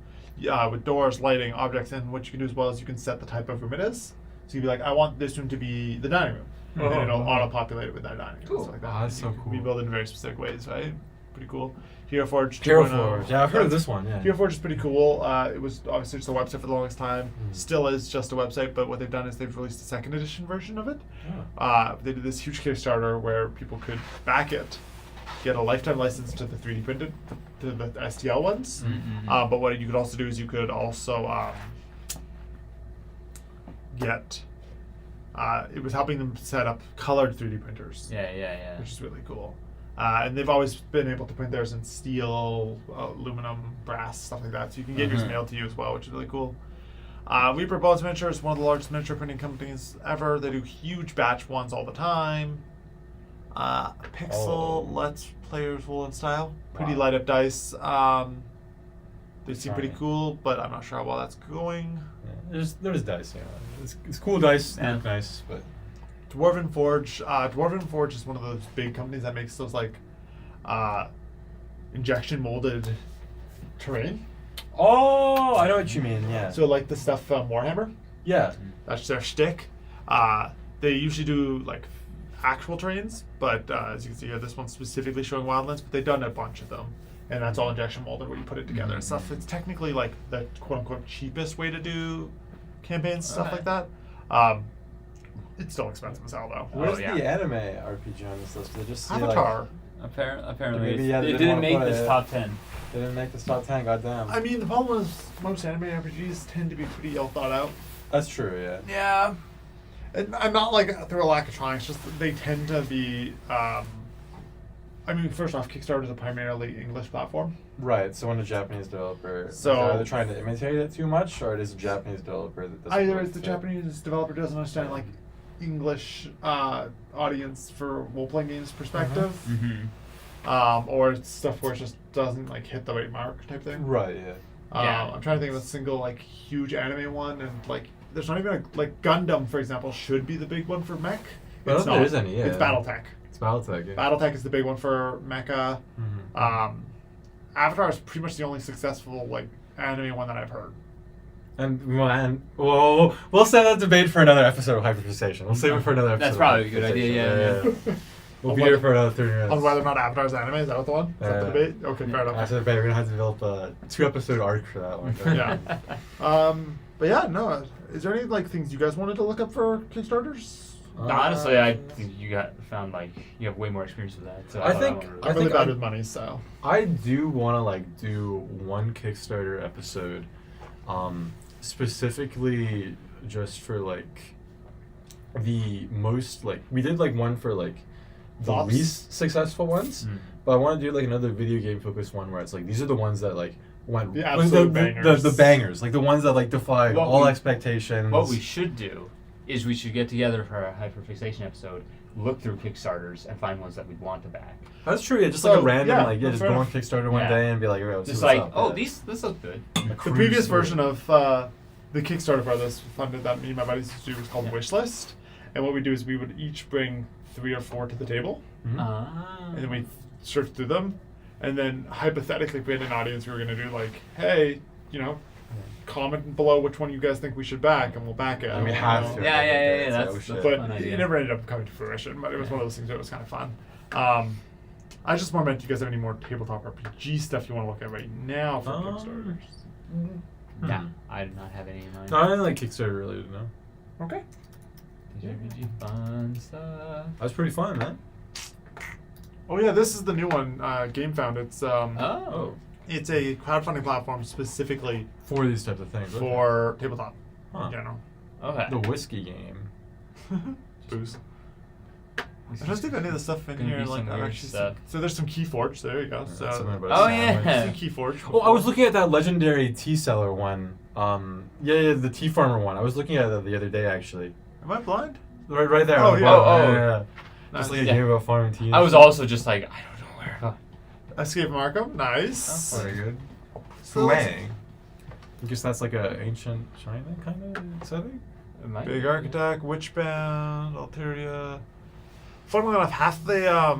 with doors, lighting, objects, and what you can do as well is you can set the type of room it is. So you'd be like, I want this room to be the dining room. And then it'll auto-populate it with that dining room. Cool. Stuff like that. Oh, that's so You can cool. rebuild it in very specific ways, right? pretty cool. Hero Forge 2.0. Hero Forge. Yeah, I've heard of this one. Yeah. Hero Forge is pretty cool. It was obviously just a website for the longest time. Mm. Still is just a website, but what they've done is they've released a second edition version of it. Oh. They did this huge Kickstarter where people could back it, get a lifetime license to the 3D printed, to the STL ones. Mm-hmm. But what you could also do is you could also get. It was helping them set up colored 3D printers. Yeah. Which is really cool. And they've always been able to print theirs in steel, aluminum, brass, stuff like that. So you can get yours mailed to you as well, which is really cool. Weeper Bones Miniature is one of the largest miniature printing companies ever. They do huge batch ones all the time. Pixel lets players roll in style. Pretty light up dice. They seem pretty cool, but I'm not sure how well that's going. Yeah. There's dice, it's cool dice, Yeah. look nice, but Dwarven Forge. Dwarven Forge is one of those big companies that makes those like injection molded terrain. oh, I know what you mean. Yeah. So like the stuff from Warhammer. yeah. That's their shtick. They usually do like actual terrains, but as you can see here, this one's specifically showing wildlands. But they've done a bunch of them, and that's all injection molded where you put it together and stuff. It's technically like the quote unquote cheapest way to do campaigns, stuff like that. It's still expensive as hell though. Where's yeah. the anime RPG on this list? Did I just see Avatar. Apparently, Maybe, yeah, they it didn't didn't wanna make put this it. top 10. They didn't make this top 10. Goddamn. I mean, the problem is most anime RPGs tend to be pretty ill thought out. That's true. Yeah. Yeah. And I'm not like through a lack of trying. It's just that they tend to be. I mean, first off, Kickstarter is a primarily English platform. Right. So when a Japanese developer, So- are they trying to imitate it too much, or it is a Japanese developer that doesn't Either really it's the fit? Japanese developer doesn't understand like English audience for role playing games perspective, Mm-hmm. or it's stuff where it just doesn't like hit the right mark type thing. Right. Yeah. Yeah. I'm trying to think of a single like huge anime one, and like there's not even like Gundam, for example, should be the big one for mech. I don't It's think there not. is any, yeah. It's BattleTech. It's Battletech. Yeah. BattleTech is the big one for mecha. Mhm. Avatar is pretty much the only successful like anime one that I've heard. We'll save that debate for another episode of Hyperfixation. We'll save it for another episode. That's of probably a good idea, Hyperfixation. yeah. We'll On be whether- here for another 30 minutes. On whether or not Avatar's anime, is that what the one? Is that the debate? Okay, fair enough. After the debate, we're gonna have to develop a 2-episode arc for that one. Yeah. But yeah, no. Is there any like things you guys wanted to look up for Kickstarters? Honestly, I think you found like you have way more experience with that. So I thought think- that one I'm really think bad I- with money, so. I do want to like do one Kickstarter episode, specifically just for like the most like we did like one for like the Flops? least successful ones, but I want to do like another video game focused one where it's like these are the ones that like went The like, absolute the bangers. bangers, like the ones that like defy What all we- expectations. What we should do is we should get together for a Hyperfixation episode, look through Kickstarters, and find ones that we'd want to back. That's true. Yeah, just like So, a random yeah, like that's just fair go on enough. Kickstarter one Yeah. day and be like, alright, let's see Just what's like, up. oh, Yeah. this looks good. The Cruise previous through. version of the Kickstarter for this funded that me and my buddies used to do was called Wishlist. And what we do is we would each bring 3 or 4 to the table, Mhm. and then we search through them. And then hypothetically, if we had an audience, we were going to do like, hey, comment below which one you guys think we should back, and we'll back it. And we you have know? to. Yeah, So that's- we should. that's But fun idea. it never ended up coming to fruition. But it was one of those things that was kind of fun. I just more meant, do you guys have any more tabletop RPG stuff you want to look at right now for Kickstarters? Yeah, I do not have any in mind. No, I didn't like Kickstarter related, no. Okay. RPG fun stuff. That was pretty fun, man. Oh yeah, this is the new one. GameFound. It's Oh. it's a crowdfunding platform specifically For these types of things. okay. for tabletop Huh. in general. Okay. The whiskey game. Booze. I don't think any of the stuff in Gonna here be like some I've weird actually stuff. So there's some Keyforge. There you go. Something So about Oh, sandwich. yeah. I've seen Keyforge. Oh, I was before. looking at that legendary tea seller one. Yeah, the tea farmer one. I was looking at that the other day, actually. Am I blind? Right there. Oh, on the yeah. bottom. Oh, yeah. Nice. Just like a Yeah. game about farming tea. and I was shit. also just like, I don't know where. Escape from Arkham. Nice. Very good. So let's- I guess that's like a ancient China kind of setting. It might Big be. Architect, Witchband, Alteria. Funnily enough, half the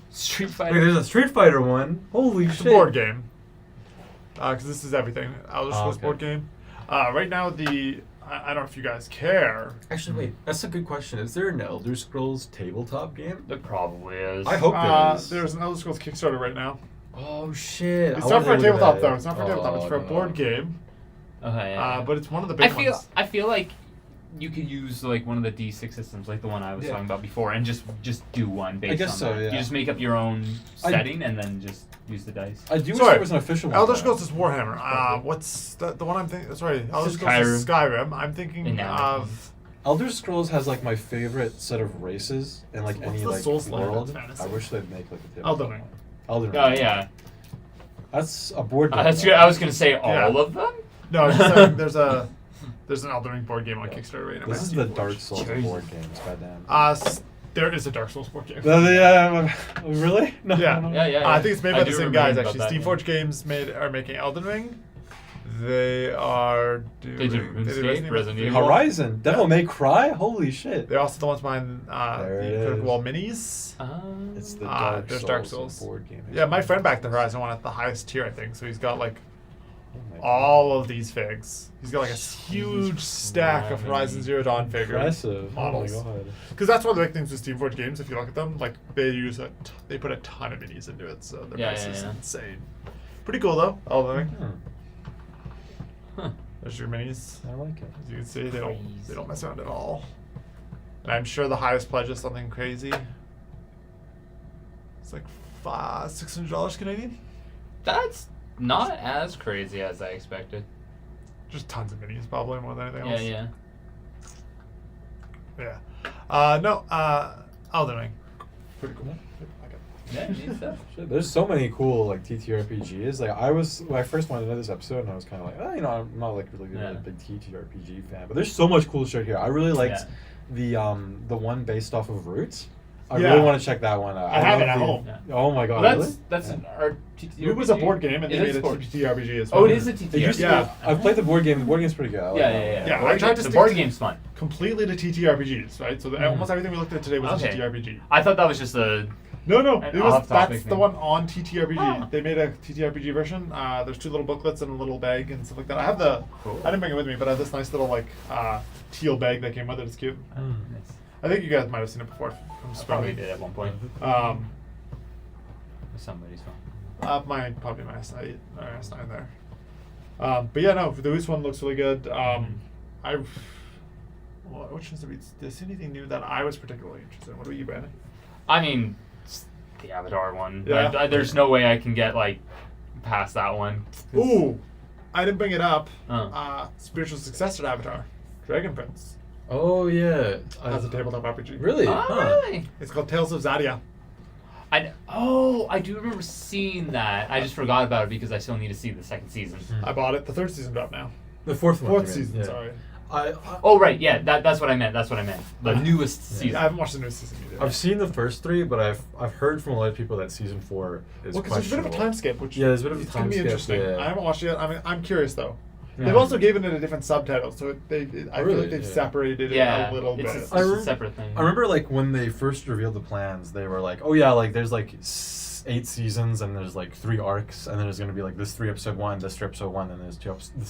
Street Wait, Fighter. there's a Street Fighter one. Holy it's shit! a board game. Because this is everything. Elder Scrolls okay. board game. Right now, the I don't know if you guys care. Actually, wait. That's a good question. Is there an Elder Scrolls tabletop game? There probably is. I hope there is. There's an Elder Scrolls Kickstarter right now. Oh shit! It's not for a tabletop though. It's not for a tabletop. It's for a no. board game. Okay. Yeah. But it's one of the big ones. I feel like you could use like one of the D6 systems, like the one I was talking about before, and just do one based I guess on so, that. yeah. You just make up your own setting and then just use the dice. I do wish Sorry, there was an official one. Elder though. Scrolls is Warhammer. What's the one I'm thinking? Sorry, Elder Just Scrolls is Skyrim. I'm thinking And now- of. Elder Scrolls has like my favorite set of races in like What's any the like Souls-like world. fantasy? I wish they'd make like a tabletop. Elden Ring. one. Elden Ring. Oh yeah. That's a board game. That's though. good. I was gonna say all Yeah. of them. No, I was just saying there's an Elden Ring board game on Kickstarter right now. This is the Dark Souls Jesus. board games. Goddamn. There is a Dark Souls board game. Really? No. Yeah. no. Yeah. I think it's made I by do the same remember guys about actually. that, Steamforge Games are making Elden Ring. They are doing. They did RuneScape, Resident Evil. Horizon. Devil May Cry. Holy shit. They're also the ones behind There the it Critical is. Wall minis. It's the There's Dark Souls. board game. Yeah, my friend back the Horizon one at the highest tier, I think. So he's got like Oh my all of these figs. He's got like a huge stack of Horizon Zero Dawn figures. Impressive. Models. Oh my god. Because that's one of the big things with Steamforge Games. If you look at them, like they put a ton of minis into it, so their price is insane. Pretty cool though. Elden Ring. Huh. There's your minis. I like it. As you can see, they don't mess around at all. And I'm sure the highest pledge is something crazy. It's like $600 Canadian. That's not as crazy as I expected. Just tons of minis, probably more than anything else. Yeah. Elden Ring. Pretty cool. Yeah, neat stuff. Shit, there's so many cool like TTRPGs. Like when I first wanted to know this episode, and I was kind of like, I'm not like really a big TTRPG fan, but there's so much cool shit here. I really liked the one based off of Roots. I really want to check that one out. I have it love at home. Oh my god! Well, really? that's an TTRPG. It was a board game, and they It made is a board. TTRPG as well. Oh, it is a TTRPG. It used to Yeah. be, I've played the board game. The board game's pretty good. I like that one. Yeah, Board I tried game- to the stick board to- game's fun. Completely to TTRPGs, right? So almost everything we looked at today was a TTRPG. I thought that was just a. No, An it was off-topic that's the thing. one on TTRPG. Oh. They made a TTRPG version. There's 2 little booklets and a little bag and stuff like that. I have the. Cool. I didn't bring it with me, but I have this nice little like teal bag that came with it. It's cute. Nice. I think you guys might have seen it before from I probably Sprouty. did at one point. Somebody's phone. Probably my S8 or S9 there. But yeah, no, the Oos one looks really good. Which is did you see anything new that I was particularly interested in? What about you, Brandon? I mean, it's the Avatar one. Yeah. There's no way I can get like past that one. Ooh, I didn't bring it up. Oh. Spiritual successor to Avatar, Dragon Prince. Oh yeah. That's a tabletop RPG. Really? Oh, Huh. really? It's called Tales of Zadia. I do remember seeing that. I just forgot about it because I still need to see the second season. I bought it. The 3rd season dropped now. The fourth one. 4th you mean, season, yeah. sorry. Oh right, yeah, that's what I meant. The newest season. I haven't watched the new season either. I've seen the first 3, but I've heard from a lot of people that season 4 is Well, because there's a bit of a questionable. time skip, which Yeah, there's a bit of a it's time gonna be skip, interesting. yeah. I haven't watched it yet. I mean, I'm curious though. Yeah. They've also given it a different subtitle, so I feel Really? like they've Yeah. separated Yeah, it a little it's bit. It's I a rem- separate thing. I remember like when they first revealed the plans, they were like, "Oh yeah, like there's like 8 seasons and there's like 3 arcs, and then there's gonna be like this 3 episode 1, this 3 episode 1, and there's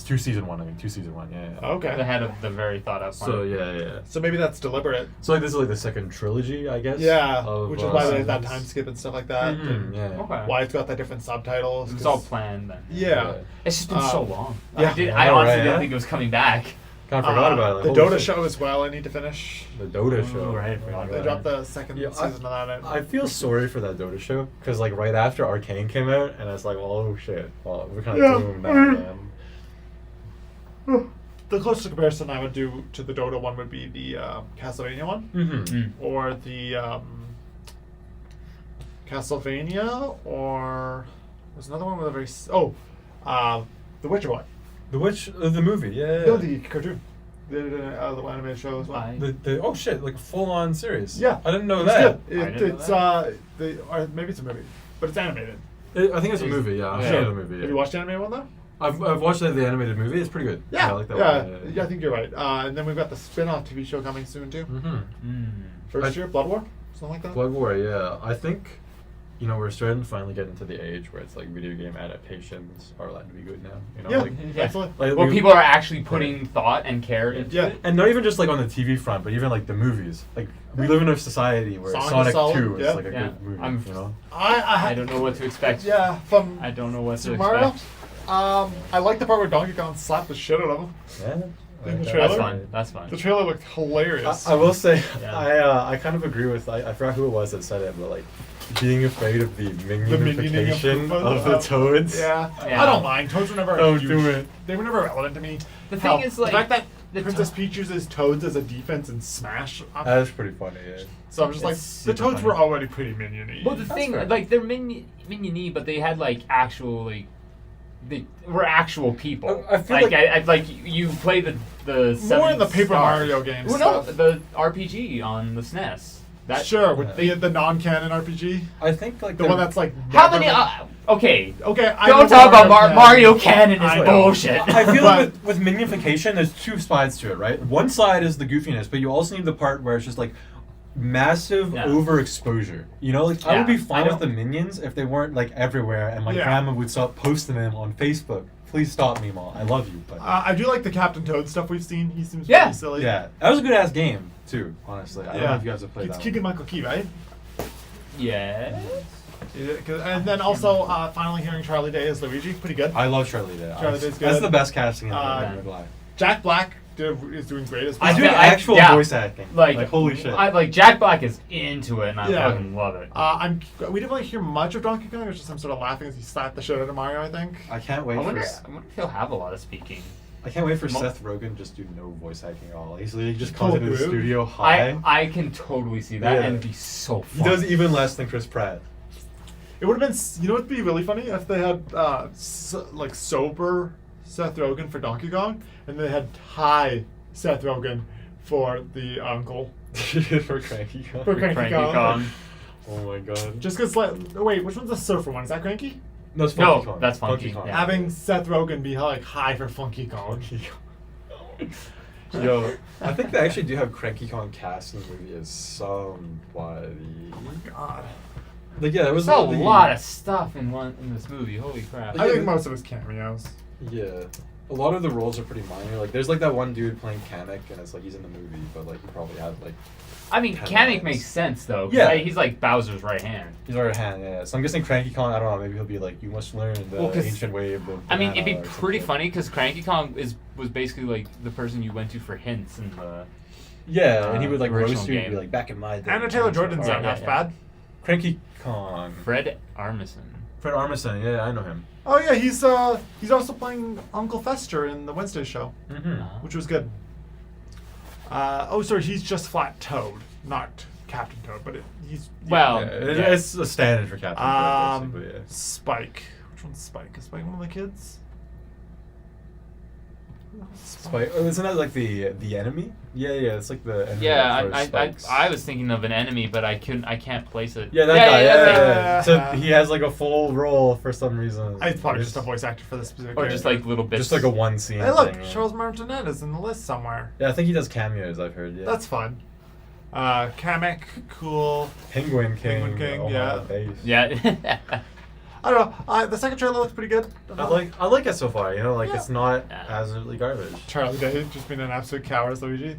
2 season 1. I mean 2 season 1. Yeah. Okay. The head of the very thought out plan. So yeah. So maybe that's deliberate. So like this is like the second trilogy, I guess. Yeah, of, which is why there's that seasons. time skip and stuff like that. Mhm, And yeah. Okay. why it's got that different subtitles. It's 'cause- all planned then. Yeah. It's just been so long. yeah. I I know, honestly right, didn't yeah? think it was coming back. Kind of forgot about it. The Holy Dota shit. show as well. I need to finish. The Dota Oh, show. right, I forgot They about dropped the second Yeah, season of that. I feel sorry for that Dota show because like right after Arcane came out, and it's like, oh shit, well we're kind of doomed now, man. The closest comparison I would do to the Dota one would be the Castlevania one, Mm-hmm. or the Castlevania, or there's another one with a very the Witcher one. The Witch, the movie, yeah. No, the cartoon. They did a little animated show as well. I- Oh shit, like a full on series. Yeah, I didn't know it's that. good. I didn't know Or maybe it's a movie, but it's animated. I think it's a movie. Yeah, I've Yeah. seen the movie. Yeah. Have you watched the animated one though? I've watched the animated movie. It's pretty good. I like that one. Yeah, I think you're right. And then we've got the spin-off TV show coming soon too. Mm-hmm. Mm. First year, Blood War, something like that. Blood War. Yeah, I think you know, we're starting to finally get into the age where it's like video game adaptations are allowed to be good now. You know, Yeah, like, definitely. like Well, we- people are actually putting thought and care into Yeah. it. and not even just like on the TV front, but even like the movies. Like we live in a society where Sonic is Sonic solid, 2 is yeah. like a Yeah. good movie. I'm- You know, I don't know what to expect. Yeah, from I don't know what to Super Mario. expect. I like the part where Donkey Kong slapped the shit out of him. yeah. In the Like, trailer? That's fun. That's fun. The trailer looked hilarious. I will say, Yeah. I kind of agree with, I forgot who it was that said it, but like, being afraid of the minioning minionification of the of- toads. Yeah. Yeah. I don't mind. Toads were never. Don't huge. do it. They were never relevant to me. The Hell, thing is, like, the fact that the Princess to- Peach uses Toads as a defense in Smash. That's pretty funny, yeah. So I'm just like, It's the super Toads funny. were already pretty miniony. Well, the thing, fair. like, they're miniony, but they had like actual like. They were actual people. I feel like, like- like you play the more seven in the Paper stars. Mario games. Well, no, the RPG on the SNES. That Sure, with Yeah. the non-canon RPG, I think like the one that's like. How never many? been- Okay, Okay, I don't know talk about Canon. Mario Canon I is know. bullshit. I feel But- like with minionification, there's two sides to it, right? One side is the goofiness, but you also need the part where it's just like massive Yeah. overexposure. You know, like I would Yeah, be fine I with the don't- minions if they weren't like everywhere and my Yeah. grandma would stop posting them on Facebook. Please stop me, Mom. I love you, but I do like the Captain Toad stuff we've seen. He seems Yeah. pretty silly. yeah, that was a good ass game too. Honestly, I don't know Yeah. if you guys have played It's that. Keegan Michael Key, right? Yes. Yeah, and then also finally hearing Charlie Day as Luigi, pretty good. I love Charlie Day. Charlie Day's That's good. the best casting in the Uh, world. I'm not gonna lie. Jack Black is doing great as He's well. I doing feel- actual yeah. voice acting. Like, holy shit. I like Jack Black is into it, and I Yeah. fucking love it. We didn't really hear much of Donkey Kong. It was just him sort of laughing as he slapped the shit out of Mario, I think. I can't wait I wonder for. if he'll have a lot of speaking. I can't wait for Mo- Seth Rogen just do no voice acting at all. He's literally just Pull comes into the through. studio high. I can totally see that Yeah. and be so He fun. does even less than Chris Pratt. It would have been, you know, what'd be really funny if they had like sober Seth Rogen for Donkey Kong, and they had high Seth Rogen for the uncle. For Cranky Kong. For Cranky Cranky Kong. Kong. Oh my god. Just because, like, wait, which one's the surfer one? Is that Cranky? No, it's No, Funky Kong. that's Funky, Kong. yeah. Having Seth Rogen be like high for Funky Kong. Yo, I think they actually do have Cranky Kong cast in the movie as somebody. God. Like yeah, it was There's a really- lot of stuff in this movie. Holy crap! Like, I Yeah, think the- most of his cameos. Yeah. A lot of the roles are pretty minor. Like there's like that one dude playing Kamek and it's like he's in the movie, but like he probably had like I mean, 10 Kamek lines. makes sense though. 'Cause, Yeah. like, he's like Bowser's right hand. he's already hand, yeah. So I'm guessing Cranky Kong, I don't know, maybe he'll be like, you must learn the Well, 'cause- ancient way of the I mean, it'd be banana or pretty something. funny because Cranky Kong was basically like the person you went to for hints in the. Yeah, and he would like original roast you and be game. like back in my day. Anna Taylor Jordan's Yeah, not yeah, half yeah. bad. Cranky Kong. Fred Armisen. Fred Armisen, yeah, I know him. Oh yeah, he's also playing Uncle Fester in the Wednesday show, Mm-hmm. which was good. Sorry, he's just Flat Toad, not Captain Toad, but he's Well, Yeah, it's a standard for Captain Toad, basically, yeah. Spike. Which one's Spike? Is Spike one of the kids? Spike. Oh, isn't that like the enemy? Yeah, it's like the enemy. yeah, for I Spikes. was thinking of an enemy, but I can't place it. Yeah, that guy. yeah. So he has like a full role for some reason. It's probably just a voice actor for this specific Or just character. like little bits. Just like a one scene. Hey, look, thing, yeah. Charles Martinet is in the list somewhere. Yeah, I think he does cameos. I've heard. Yeah. That's fun. Kamek, cool. Penguin King. Penguin King, oh, yeah. my base. Yeah. I don't know. The second trailer looks pretty good. I like it so far. You know, like Yeah. it's not Yeah. absolutely garbage. Charlie Day just being an absolute coward as Luigi.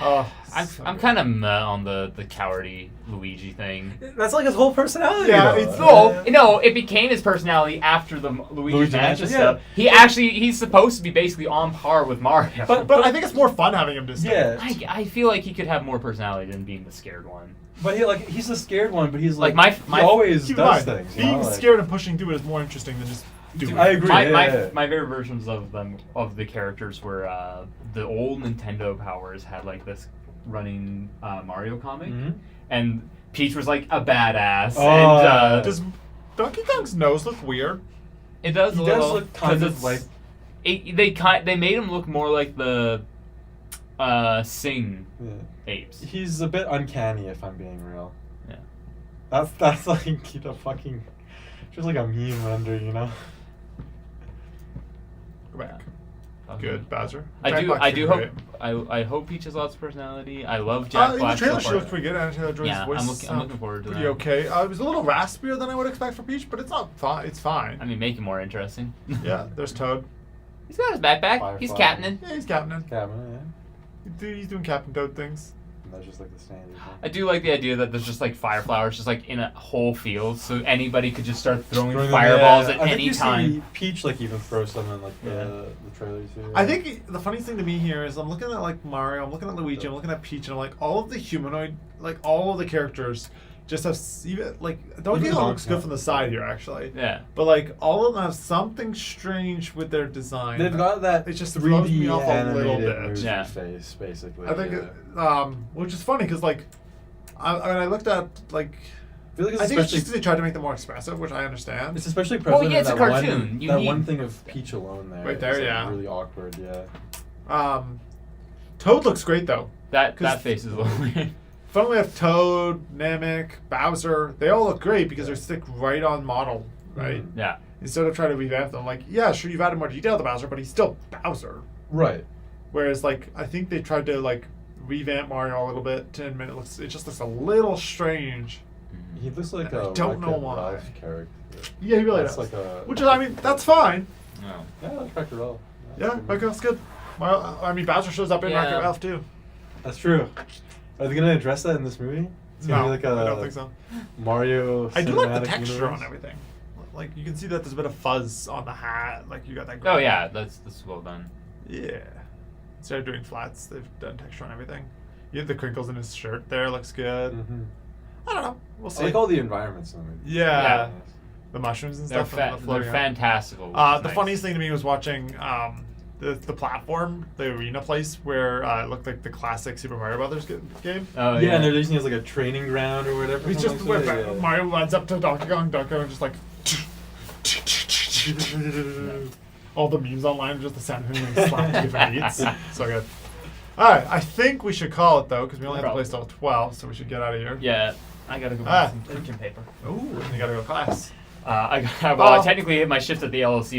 Oh, I'm kind of meh on the cowardy Luigi thing. That's like his whole personality. Yeah, though. it's- No, it became his personality after the Luigi Luigi Mansion Mansion, stuff. He's supposed to be basically on par with Mario. But- But I think it's more fun having him just. Yeah. I feel like he could have more personality than being the scared one. But he's the scared one, but he's Like, like, my- he always Keep in does mind, things. you being know, like- scared and pushing through it is more interesting than just doing I it. agree. My yeah. favorite versions of the characters were the old Nintendo Powers had like this running Mario comic, Mhm. and Peach was like a badass, Oh, and Does Donkey Kong's nose look weird? it does He a does little look kind 'cause of it's- like- they made him look more like the Sing Yeah. apes. He's a bit uncanny, if I'm being real. Yeah. That's like the fucking, just like a meme render, you know. Go back. good Bowser. I Jack do Black's hope. great. I hope Peach has lots of personality. I love Jack In the Black. trailer, so she far. looks pretty good. Anya Taylor-Joy's Yeah, voice I'm looking forward to pretty that. okay. It was a little raspier than I would expect for Peach, but it's not fine. It's fine. I mean, make it more interesting. Yeah, there's Toad. He's got his backpack. Firefly. He's captaining. Yeah, he's captaining. Cabin, He's doing Captain Toad things. And that's just like the standard thing. I do like the idea that there's just like fire flowers just like in a whole field, so anybody could just start throwing Throwing them, fireballs yeah. at I think any you time. see Peach like even throw some in like the trailers here. I think the funniest thing to me here is I'm looking at like Mario, I'm looking at Luigi, I'm looking at Peach, and I'm like all of the humanoid, like all of the characters just have even like Donkey Even Kong looks good Donkey from the side here actually. Yeah. But like all of them have something strange with their design. They've got that It just throws me 3D off a little animated bit. movie Yeah. face, basically. I think, yeah. which is funny because like, I mean, I looked at like, I feel like it's I think it's especially just 'cause they tried to make them more expressive, which I understand. it's especially Well, present yeah, it's in a that cartoon. one You that need- one thing of Peach alone there. Right there, is, like, yeah. really awkward, yeah. Toad looks great though. That 'Cause- face is a little weird. Funnily enough, Toad, Namek, Bowser, they all look great because they're stick right on model, right? Mhm. Yeah. Instead of trying to revamp them, like, yeah, sure, you've added more detail to Bowser, but he's still Bowser. Right. Whereas, like, I think they tried to like revamp Mario a little bit, and it just looks a little strange. He looks like I a don't know Wreck-It why. Ralph character. Yeah, he really That's does. like a Which is, I mean, that's fine. No. yeah, that's Wreck-It Ralph. Yeah, Wreck-It good. Well, I mean, Bowser shows up in Yeah. Wreck-It Ralph too. That's true. Are they gonna address that in this movie? It's gonna No, be like a I don't think so. Mario. I do like the cinematic texture universe. on everything. Like you can see that there's a bit of fuzz on the hat. Like you got that. Oh yeah, that's well done. Yeah. Instead of doing flats, they've done texture on everything. You have the crinkles in his shirt there. Looks good. Mhm. I don't know. We'll see. I like all the environments in the movie. Yeah. Yeah. The mushrooms and They're stuff. and the they're floating around. fantastical. which The is nice. funniest thing to me was watching the platform, the arena place where it looked like the classic Super Mario Brothers game. Oh yeah, and they're using it as like a training ground or whatever. It's just something where like that, yeah. Mario runs up to Donkey Kong just like. All the memes online are just the sound of him getting slapped with different beats. So good. Alright, I think we should call it though, because we only have to play till 12, so we should get out of here. Yeah, I gotta go Ah. buy some freaking paper. Ooh, and you gotta go to class. Technically hit my shift at the LLC